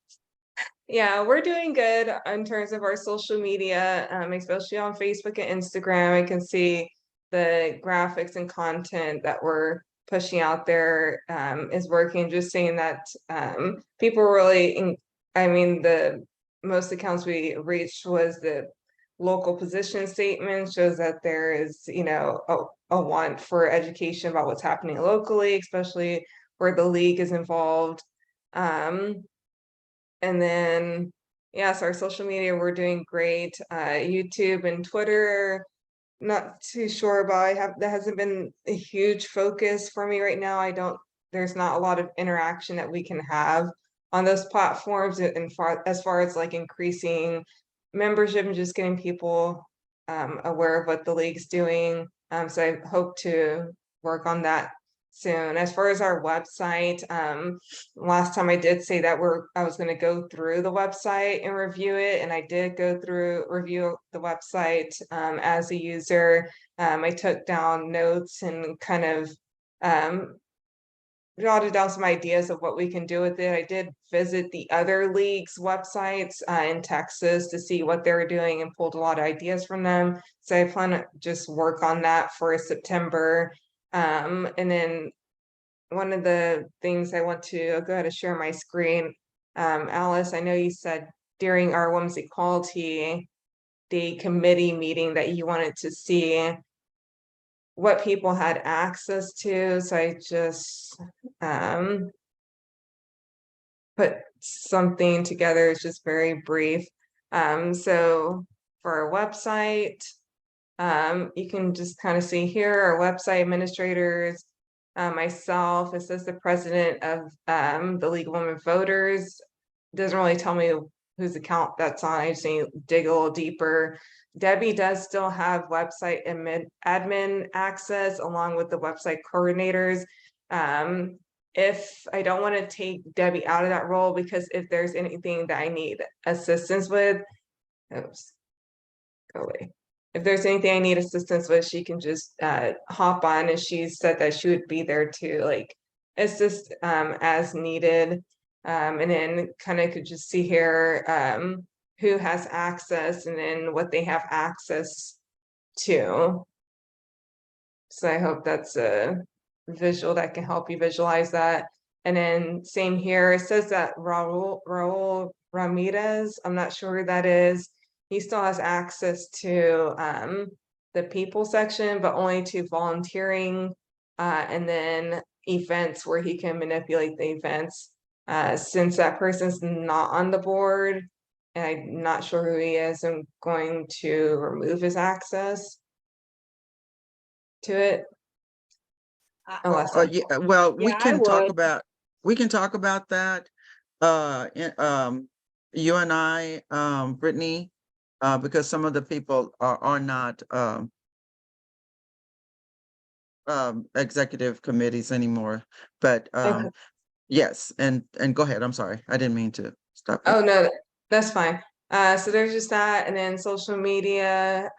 S10: Yeah, we're doing good in terms of our social media, especially on Facebook and Instagram. I can see the graphics and content that we're pushing out there is working. Just saying that people really, the most accounts we reached was the local position statement, shows that there is, a want for education about what's happening locally, especially where the league is involved. And then, yes, our social media, we're doing great. YouTube and Twitter, not too sure about. That hasn't been a huge focus for me right now. There's not a lot of interaction that we can have on those platforms as far as like increasing membership and just getting people aware of what the league's doing. So I hope to work on that soon. As far as our website, last time I did say that I was going to go through the website and review it, and I did review the website as a user. I took down notes and kind of jotted down some ideas of what we can do with it. I did visit the other leagues' websites in Texas to see what they were doing and pulled a lot of ideas from them. So I plan to just work on that for September. And then one of the things I'll go ahead and share my screen. Alice, I know you said during our Women's Equality Day committee meeting that you wanted to see what people had access to. So I just put something together. It's just very brief. So for our website, you can just kind of see here our website administrators, myself. It says the president of the League of Women Voters. Doesn't really tell me whose account that's on. I just need to dig a little deeper. Debbie does still have website admin access along with the website coordinators. If I don't want to take Debbie out of that role, because if there's anything that I need assistance with, oops, go away. If there's anything I need assistance with, she can just hop on, and she said that she would be there to like assist as needed. And then kind of could just see here who has access and then what they have access to. So I hope that's a visual that can help you visualize that. And then same here, it says that Raul Ramirez, I'm not sure who that is. He still has access to the people section, but only to volunteering and then events where he can manipulate the events. Since that person's not on the board, and I'm not sure who he is, I'm going to remove his access to it. Unless
S1: Yeah, well, we
S3: Yeah, I
S1: can talk
S3: would.
S1: about that. You and I, Brittany, because some of the people are not executive committees anymore. But yes, and go ahead. I'm sorry. I didn't mean to stop you.
S10: Oh, no, that's fine. So there's just that, and then social media,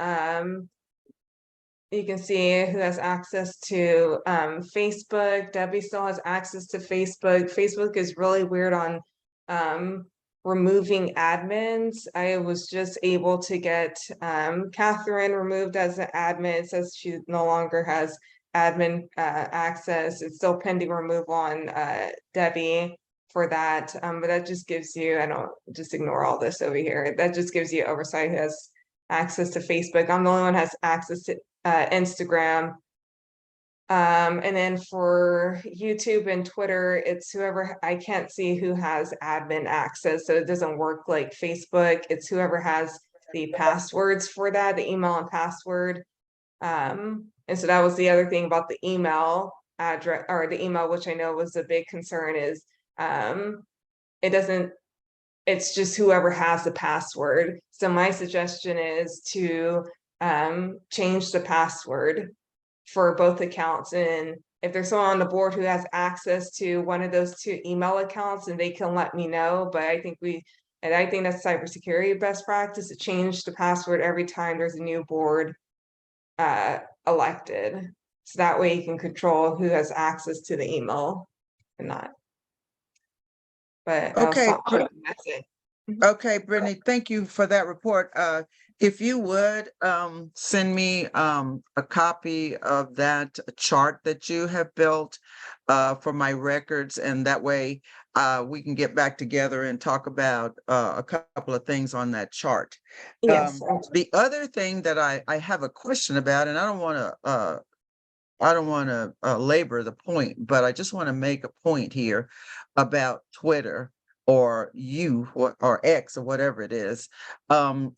S10: you can see who has access to Facebook. Debbie still has access to Facebook. Facebook is really weird on removing admins. I was just able to get Catherine removed as an admin. It says she no longer has admin access. It's still pending removal on Debbie for that. But that just gives you, I don't just ignore all this over here. That just gives you oversight who has access to Facebook. I'm the only one who has access to Instagram. And then for YouTube and Twitter, it's whoever, I can't see who has admin access, so it doesn't work like Facebook. It's whoever has the passwords for that, the email and password. And so that was the other thing about the email address, or the email, which I know was a big concern, is it doesn't, it's just whoever has the password. So my suggestion is to change the password for both accounts. And if there's someone on the board who has access to one of those two email accounts, and they can let me know. But I think that's cybersecurity best practice to change the password every time there's a new board elected. So that way you can control who has access to the email and not. But I'll
S1: Okay,
S10: stop. That's it.
S1: Okay, Brittany, thank you for that report. If you would send me a copy of that chart that you have built for my records, and that way we can get back together and talk about a couple of things on that chart.
S10: Yes.
S1: The other thing that I have a question about, and I don't want to labor the point, but I just want to make a point here about Twitter or or X or whatever it is. I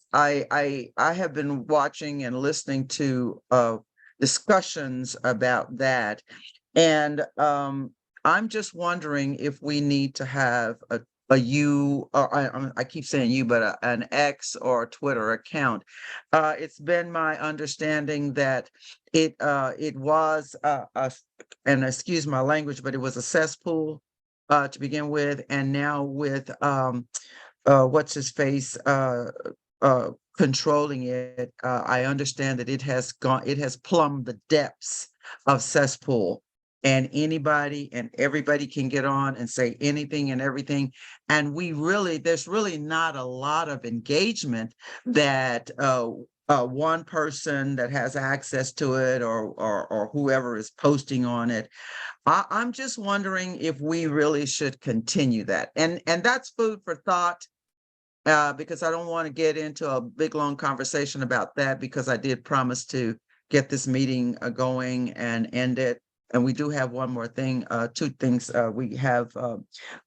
S1: have been watching and listening to discussions about that, and I'm just wondering if we need to have a U, or I keep saying you, but an X or a Twitter account. It's been my understanding that it was and excuse my language, but it was a cesspool to begin with, and now with what's his face controlling it, I understand that it has plumbed the depths of cesspool, and anybody and everybody can get on and say anything and everything, and there's really not a lot of engagement that one person that has access to it, or whoever is posting on it. I'm just wondering if we really should continue that, and that's food for thought. Because I don't want to get into a big long conversation about that, because I did promise to get this meeting going and end it. And we do have one more thing, two things. We have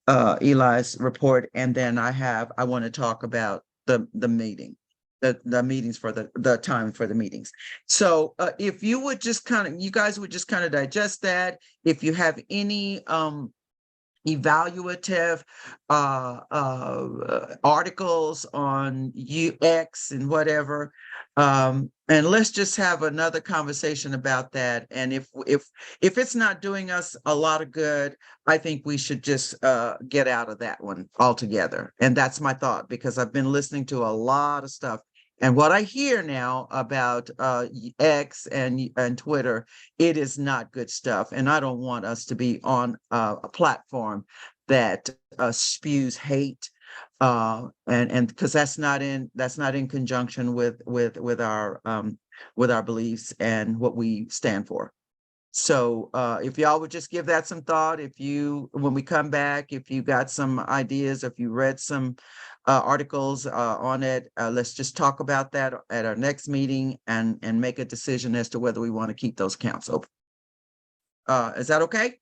S1: Eli's report, and then I want to talk about the meeting, the meetings for the time for the meetings. So if you would just you guys would just kind of digest that. If you have any evaluative articles on UX and whatever, and let's just have another conversation about that. And if it's not doing us a lot of good, I think we should just get out of that one altogether. And that's my thought, because I've been listening to a lot of stuff. And what I hear now about X and Twitter, it is not good stuff. And I don't want us to be on a platform that spews hate, and because that's not in conjunction with our beliefs and what we stand for. So if y'all would just give that some thought, when we come back, if you got some ideas, if you read some articles on it, let's just talk about that at our next meeting and make a decision as to whether we want to keep those accounts open. Is that okay?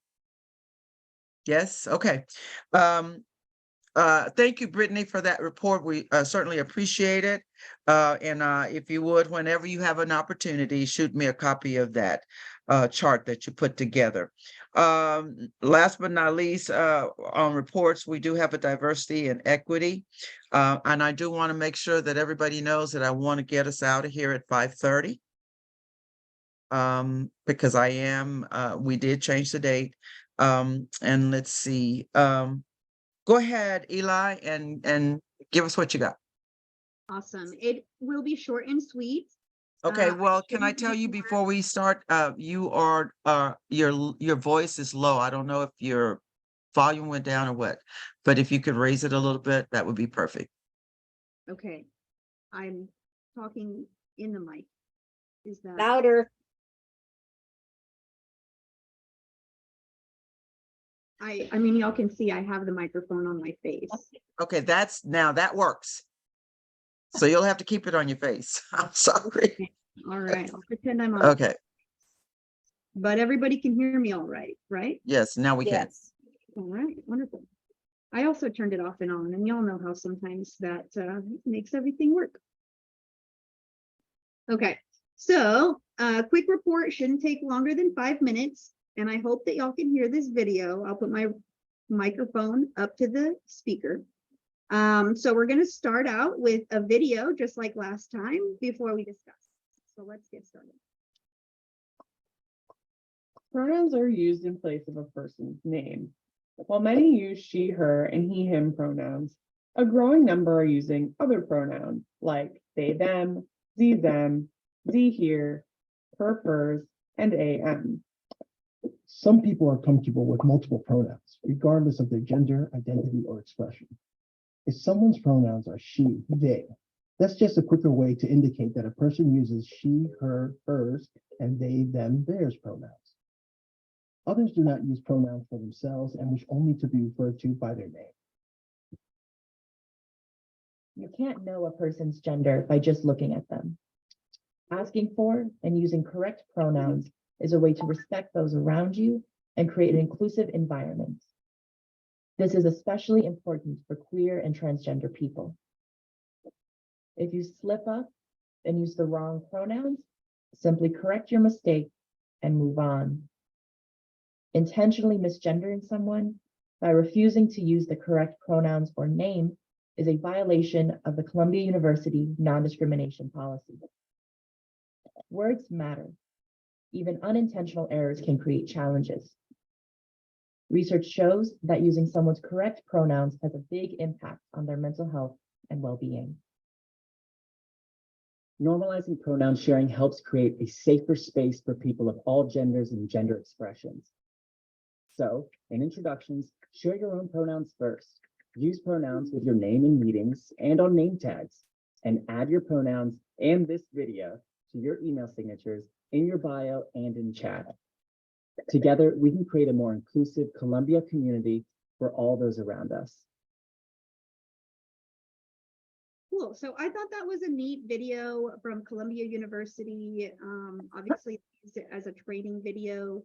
S1: Yes, okay. Thank you, Brittany, for that report. We certainly appreciate it. And if you would, whenever you have an opportunity, shoot me a copy of that chart that you put together. Last but not least, on reports, we do have a diversity and equity. And I do want to make sure that everybody knows that I want to get us out of here at 5:30. Because we did change the date. And let's see. Go ahead, Eli, and give us what you got.
S4: Awesome. It will be short and sweet.
S1: Okay,
S4: I
S1: well, can I
S4: shouldn't
S1: tell
S4: use
S1: you
S4: more-
S1: before we start, you are, your voice is low. I don't know if your volume went down or what, but if you could raise it a little bit, that would be perfect.
S4: Okay, I'm talking in the mic. Is that?
S3: Louder.
S4: I mean, y'all can see I have the microphone on my face.
S1: Okay, now that works. So you'll have to keep it on your face. I'm sorry.
S4: All right, I'll pretend I'm on.
S1: Okay,
S4: But everybody can hear me all right, right?
S1: yes, now we can.
S3: Yes.
S4: All right, wonderful. I also turned it off and on, and y'all know how sometimes that makes everything work. Okay, so quick report shouldn't take longer than 5 minutes, and I hope that y'all can hear this video. I'll put my microphone up to the speaker. So we're going to start out with a video just like last time before we discuss. So let's get started.
S11: Pronouns are used in place of a person's name. While many use she, her, and he, him pronouns, a growing number are using other pronouns like they, them, ze, them, ze, here, her, hers, and am.
S12: Some people are comfortable with multiple pronouns, regardless of their gender, identity, or expression. If someone's pronouns are she, they, that's just a quicker way to indicate that a person uses she, her, hers, and they, them, theirs pronouns. Others do not use pronouns for themselves and wish only to be referred to by their name.
S13: You can't know a person's gender by just looking at them. Asking for and using correct pronouns is a way to respect those around you and create an inclusive environment. This is especially important for queer and transgender people. If you slip up and use the wrong pronouns, simply correct your mistake and move on. Intentionally misgendering someone by refusing to use the correct pronouns or name is a violation of the Columbia University non-discrimination policy. Words matter. Even unintentional errors can create challenges. Research shows that using someone's correct pronouns has a big impact on their mental health and well-being.
S14: Normalizing pronoun sharing helps create a safer space for people of all genders and gender expressions. So, in introductions, share your own pronouns first. Use pronouns with your name in meetings and on name tags, and add your pronouns and this video to your email signatures, in your bio, and in chat. Together, we can create a more inclusive Columbia community for all those around us.
S4: Cool. So I thought that was a neat video from Columbia University. Obviously, used it as a training video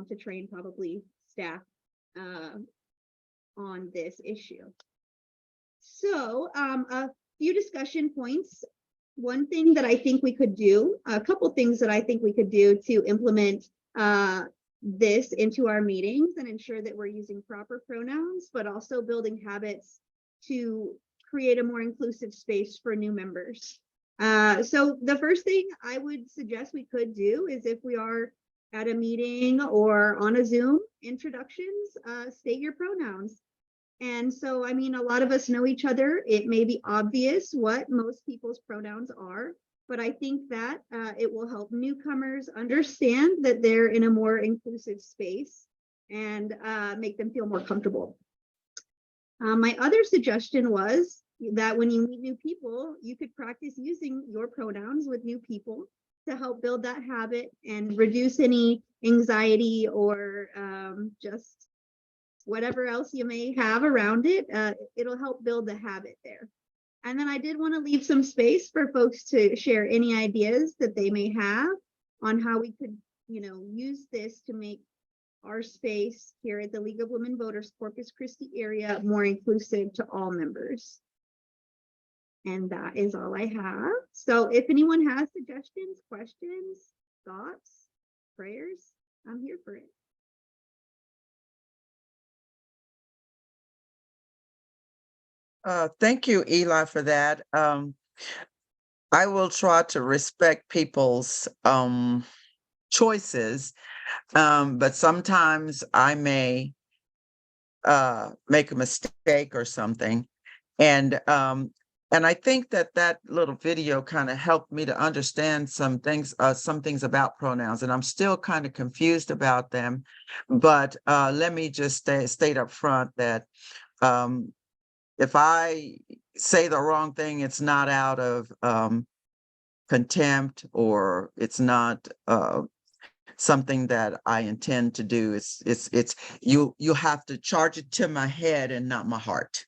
S4: to train probably staff on this issue. So a few discussion points. One thing that I think we could do, a couple things that I think we could do to implement this into our meetings and ensure that we're using proper pronouns, but also building habits to create a more inclusive space for new members. So the first thing I would suggest we could do is, if we are at a meeting or on a Zoom, introductions, state your pronouns. And so, I mean, a lot of us know each other. It may be obvious what most people's pronouns are, but I think that it will help newcomers understand that they're in a more inclusive space and make them feel more comfortable. My other suggestion was that when you meet new people, you could practice using your pronouns with new people to help build that habit and reduce any anxiety or just whatever else you may have around it. It'll help build the habit there. And then I did want to leave some space for folks to share any ideas that they may have on how we could, use this to make our space here at the League of Women Voters Corpus Christi area more inclusive to all members. And that is all I have. So if anyone has suggestions, questions, thoughts, prayers, I'm here for it.
S1: Thank you, Eli, for that. I will try to respect people's choices, but sometimes I may make a mistake or something. And And I think that that little video kind of helped me to understand some things about pronouns, and I'm still kind of confused about them. But let me just state up front that if I say the wrong thing, it's not out of contempt, or it's not something that I intend to do. It's you have to charge it to my head and not my heart.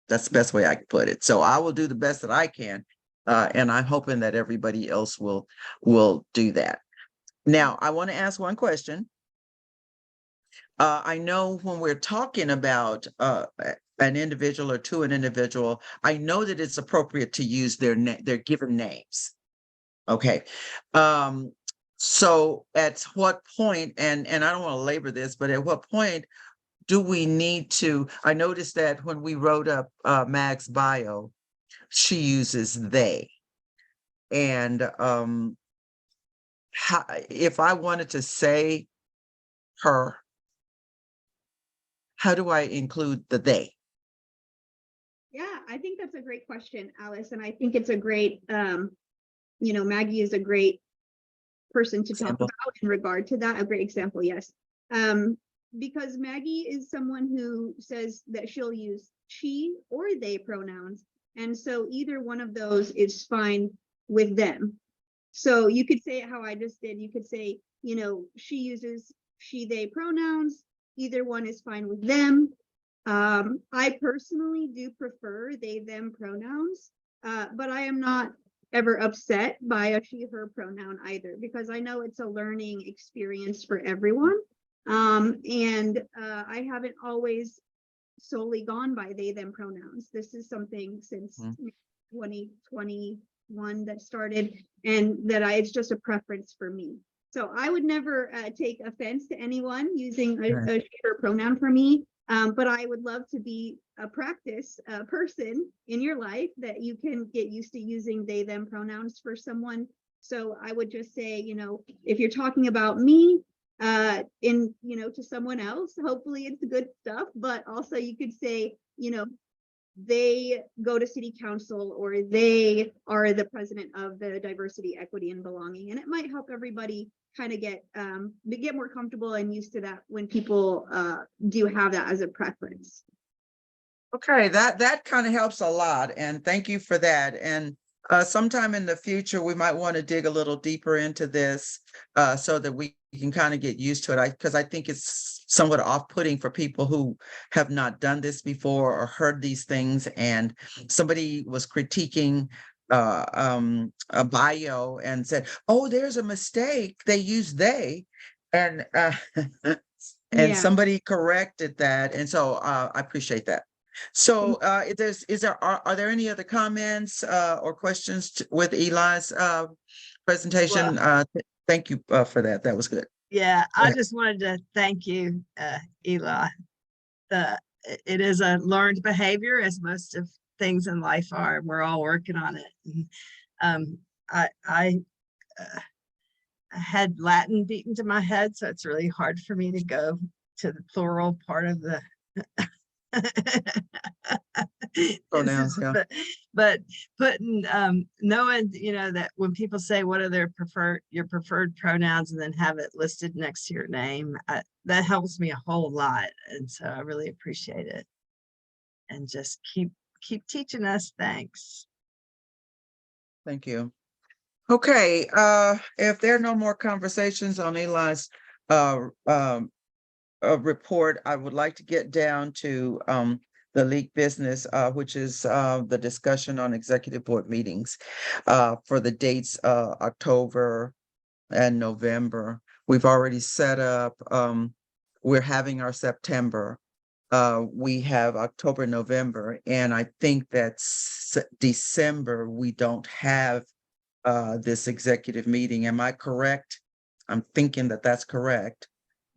S1: That's the best way I can put it. So I will do the best that I can, and I'm hoping that everybody else will do that. Now, I want to ask one question. I know when we're talking about an individual or to an individual, I know that it's appropriate to use their given names. Okay. So at what point, and I don't want to labor this, but at what point do we need to, I noticed that when we wrote up Mag's bio, she uses they. And if I wanted to say her, how do I include the they?
S4: Yeah, I think that's a great question, Alice. And I think it's a great, Maggie is a great person to talk about in regard to that. A great example, yes. Because Maggie is someone who says that she'll use she or they pronouns. And so either one of those is fine with them. So you could say it how I just did. You could say, she uses she, they pronouns. Either one is fine with them. I personally do prefer they, them pronouns, but I am not ever upset by a she, her pronoun either, because I know it's a learning experience for everyone. And I haven't always solely gone by they, them pronouns. This is something since 2021 that started, and that it's just a preference for me. So I would never take offense to anyone using a she, her pronoun for me. But I would love to be a practice person in your life that you can get used to using they, them pronouns for someone. So I would just say, if you're talking about me to someone else, hopefully it's good stuff, but also you could say, they go to city council, or they are the president of the diversity, equity, and belonging. And it might help everybody kind of get more comfortable and used to that when people do have that as a preference.
S1: Okay, that kind of helps a lot, and thank you for that. And sometime in the future, we might want to dig a little deeper into this so that we can kind of get used to it. Because I think it's somewhat off-putting for people who have not done this before or heard these things. And somebody was critiquing a bio and said, "Oh, there's a mistake. They use they," and somebody corrected that, and so I appreciate that. So are there any other comments or questions with Eli's presentation? Thank you for that. That was good.
S6: Yeah, I just wanted to thank you, Eli. It is a learned behavior, as most of things in life are. We're all working on it. And, I had Latin beaten to my head, so it's really hard for me to go to the plural part of the
S1: Pronouns, yeah.
S6: But putting knowing that when people say what are your preferred pronouns, and then have it listed next to your name, that helps me a whole lot, and so I really appreciate it. And just keep teaching us. Thanks.
S1: Thank you. Okay, if there are no more conversations on Eli's report, I would like to get down to the league business, which is the discussion on executive board meetings for the dates October and November. We've already set up, we're having our September. We have October, November, and I think that's December. We don't have this executive meeting. Am I correct? I'm thinking that that's correct.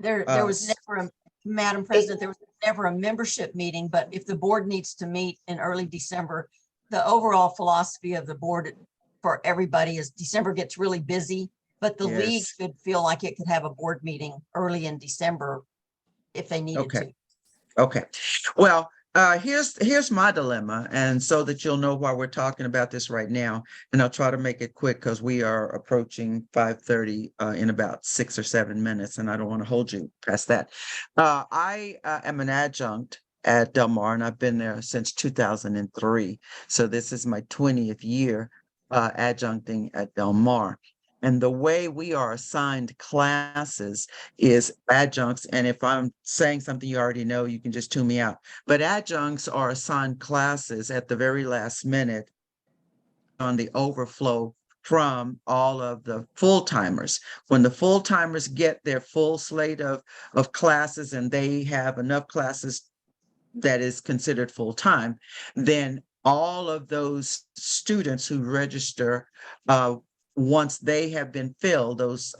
S7: There was never Madam President, there was never a membership meeting, but if the board needs to meet in early December, the overall philosophy of the board for everybody is December gets really busy, but the league should feel like it could have a board meeting early in December if they needed to.
S1: Okay. Well, Here's my dilemma, and so that you'll know why we're talking about this right now, and I'll try to make it quick because we are approaching 5:30 in about 6 or 7 minutes, and I don't want to hold you past that. I am an adjunct at Del Mar, and I've been there since 2003. So this is my 20th year adjuncting at Del Mar. And the way we are assigned classes is adjuncts. And if I'm saying something you already know, you can just tune me out. But adjuncts are assigned classes at the very last minute on the overflow from all of the full-timers. When the full-timers get their full slate of classes and they have enough classes that is considered full-time, then all of those students who register, once they have been filled, those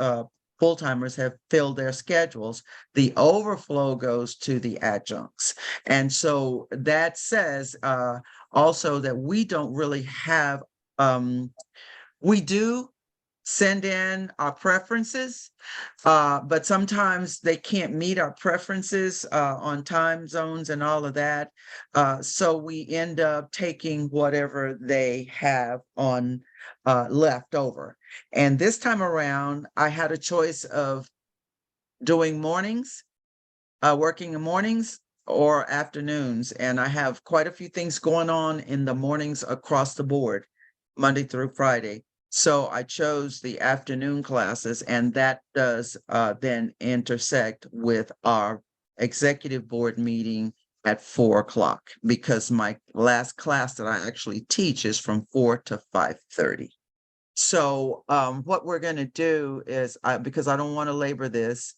S1: full-timers have filled their schedules, the overflow goes to the adjuncts. And so that says also that we don't really have, we do send in our preferences, but sometimes they can't meet our preferences on time zones and all of that. So we end up taking whatever they have on left over. And this time around, I had a choice of doing mornings, working in mornings or afternoons. And I have quite a few things going on in the mornings across the board, Monday through Friday. So I chose the afternoon classes, and that does then intersect with our executive board meeting at 4 o'clock, because my last class that I actually teach is from 4 to 5:30. So what we're going to do is, because I don't want to labor this,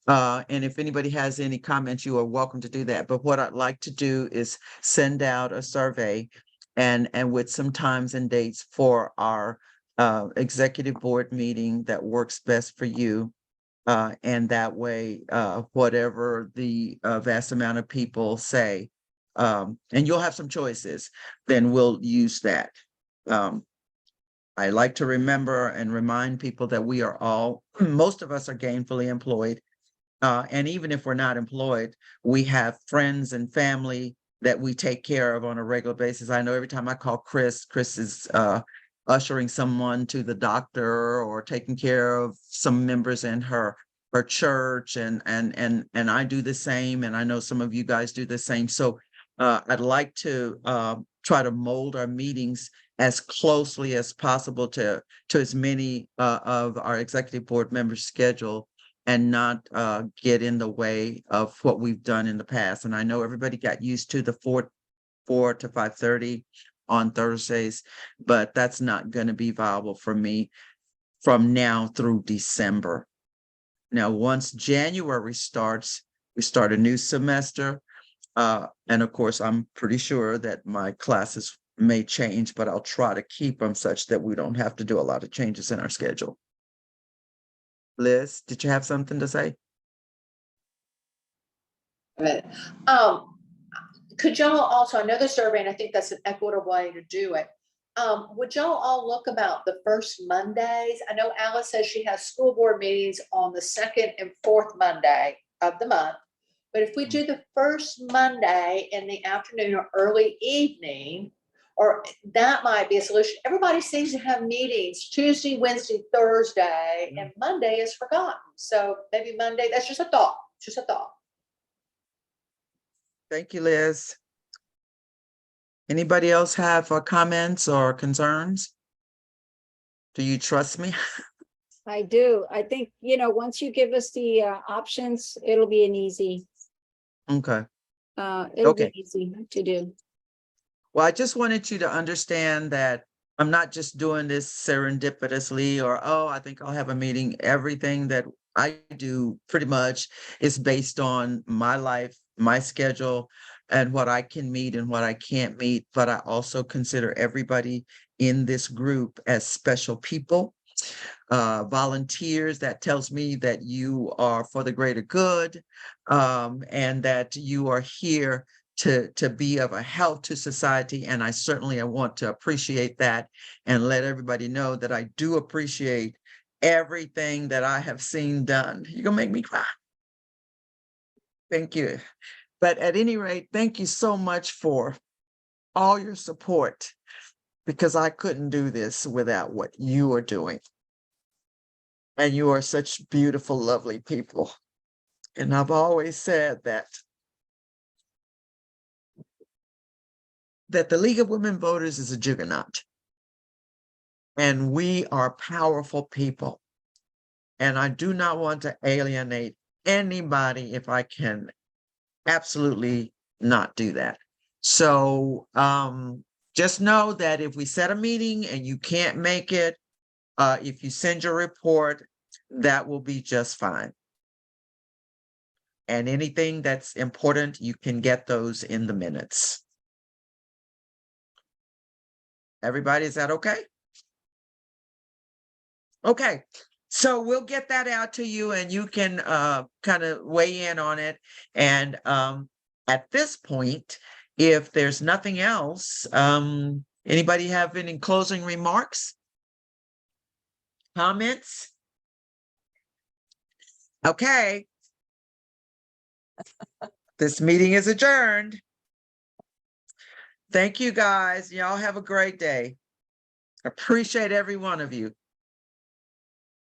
S1: and if anybody has any comments, you are welcome to do that. But what I'd like to do is send out a survey and with some times and dates for our executive board meeting that works best for you. And that way, whatever the vast amount of people say, and you'll have some choices, then we'll use that. I like to remember and remind people that we are all, most of us are gainfully employed. And even if we're not employed, we have friends and family that we take care of on a regular basis. I know every time I call Chris is ushering someone to the doctor or taking care of some members in her church, and I do the same, and I know some of you guys do the same. So I'd like to try to mold our meetings as closely as possible to as many of our executive board members' schedule, and not get in the way of what we've done in the past. And I know everybody got used to the 4 to 5:30 on Thursdays, but that's not going to be viable for me from now through December. Now, once January starts, we start a new semester. And of course, I'm pretty sure that my classes may change, but I'll try to keep them such that we don't have to do a lot of changes in our schedule. Liz, did you have something to say?
S2: But, could y'all also, I know the survey, and I think that's an equitable way to do it. Would y'all all look about the first Mondays? I know Alice says she has school board meetings on the 2nd and 4th Monday of the month. But if we do the first Monday in the afternoon or early evening, or that might be a solution. Everybody seems to have meetings Tuesday, Wednesday, Thursday, and Monday is forgotten. So maybe Monday, that's just a thought, just a thought.
S1: Thank you, Liz. Anybody else have comments or concerns? Do you trust me?
S3: I do. I think, once you give us the options, it'll be an easy.
S1: Okay.
S3: It'll be easy to do.
S1: Well, I just wanted you to understand that I'm not just doing this serendipitously or, oh, I think I'll have a meeting. Everything that I do pretty much is based on my life, my schedule, and what I can meet and what I can't meet. But I also consider everybody in this group as special people, volunteers. That tells me that you are for the greater good, and that you are here to be of a help to society. And I certainly want to appreciate that and let everybody know that I do appreciate everything that I have seen done. You're gonna make me cry. Thank you. But at any rate, thank you so much for all your support, because I couldn't do this without what you are doing. And you are such beautiful, lovely people. And I've always said that the League of Women Voters is a juggernaut. And we are powerful people. And I do not want to alienate anybody if I can absolutely not do that. So just know that if we set a meeting and you can't make it, if you send your report, that will be just fine. And anything that's important, you can get those in the minutes. Everybody, is that okay? Okay, so we'll get that out to you and you can kind of weigh in on it. And at this point, if there's nothing else, anybody have any closing remarks? Comments? Okay. This meeting is adjourned. Thank you, guys. Y'all have a great day. Appreciate every one of you.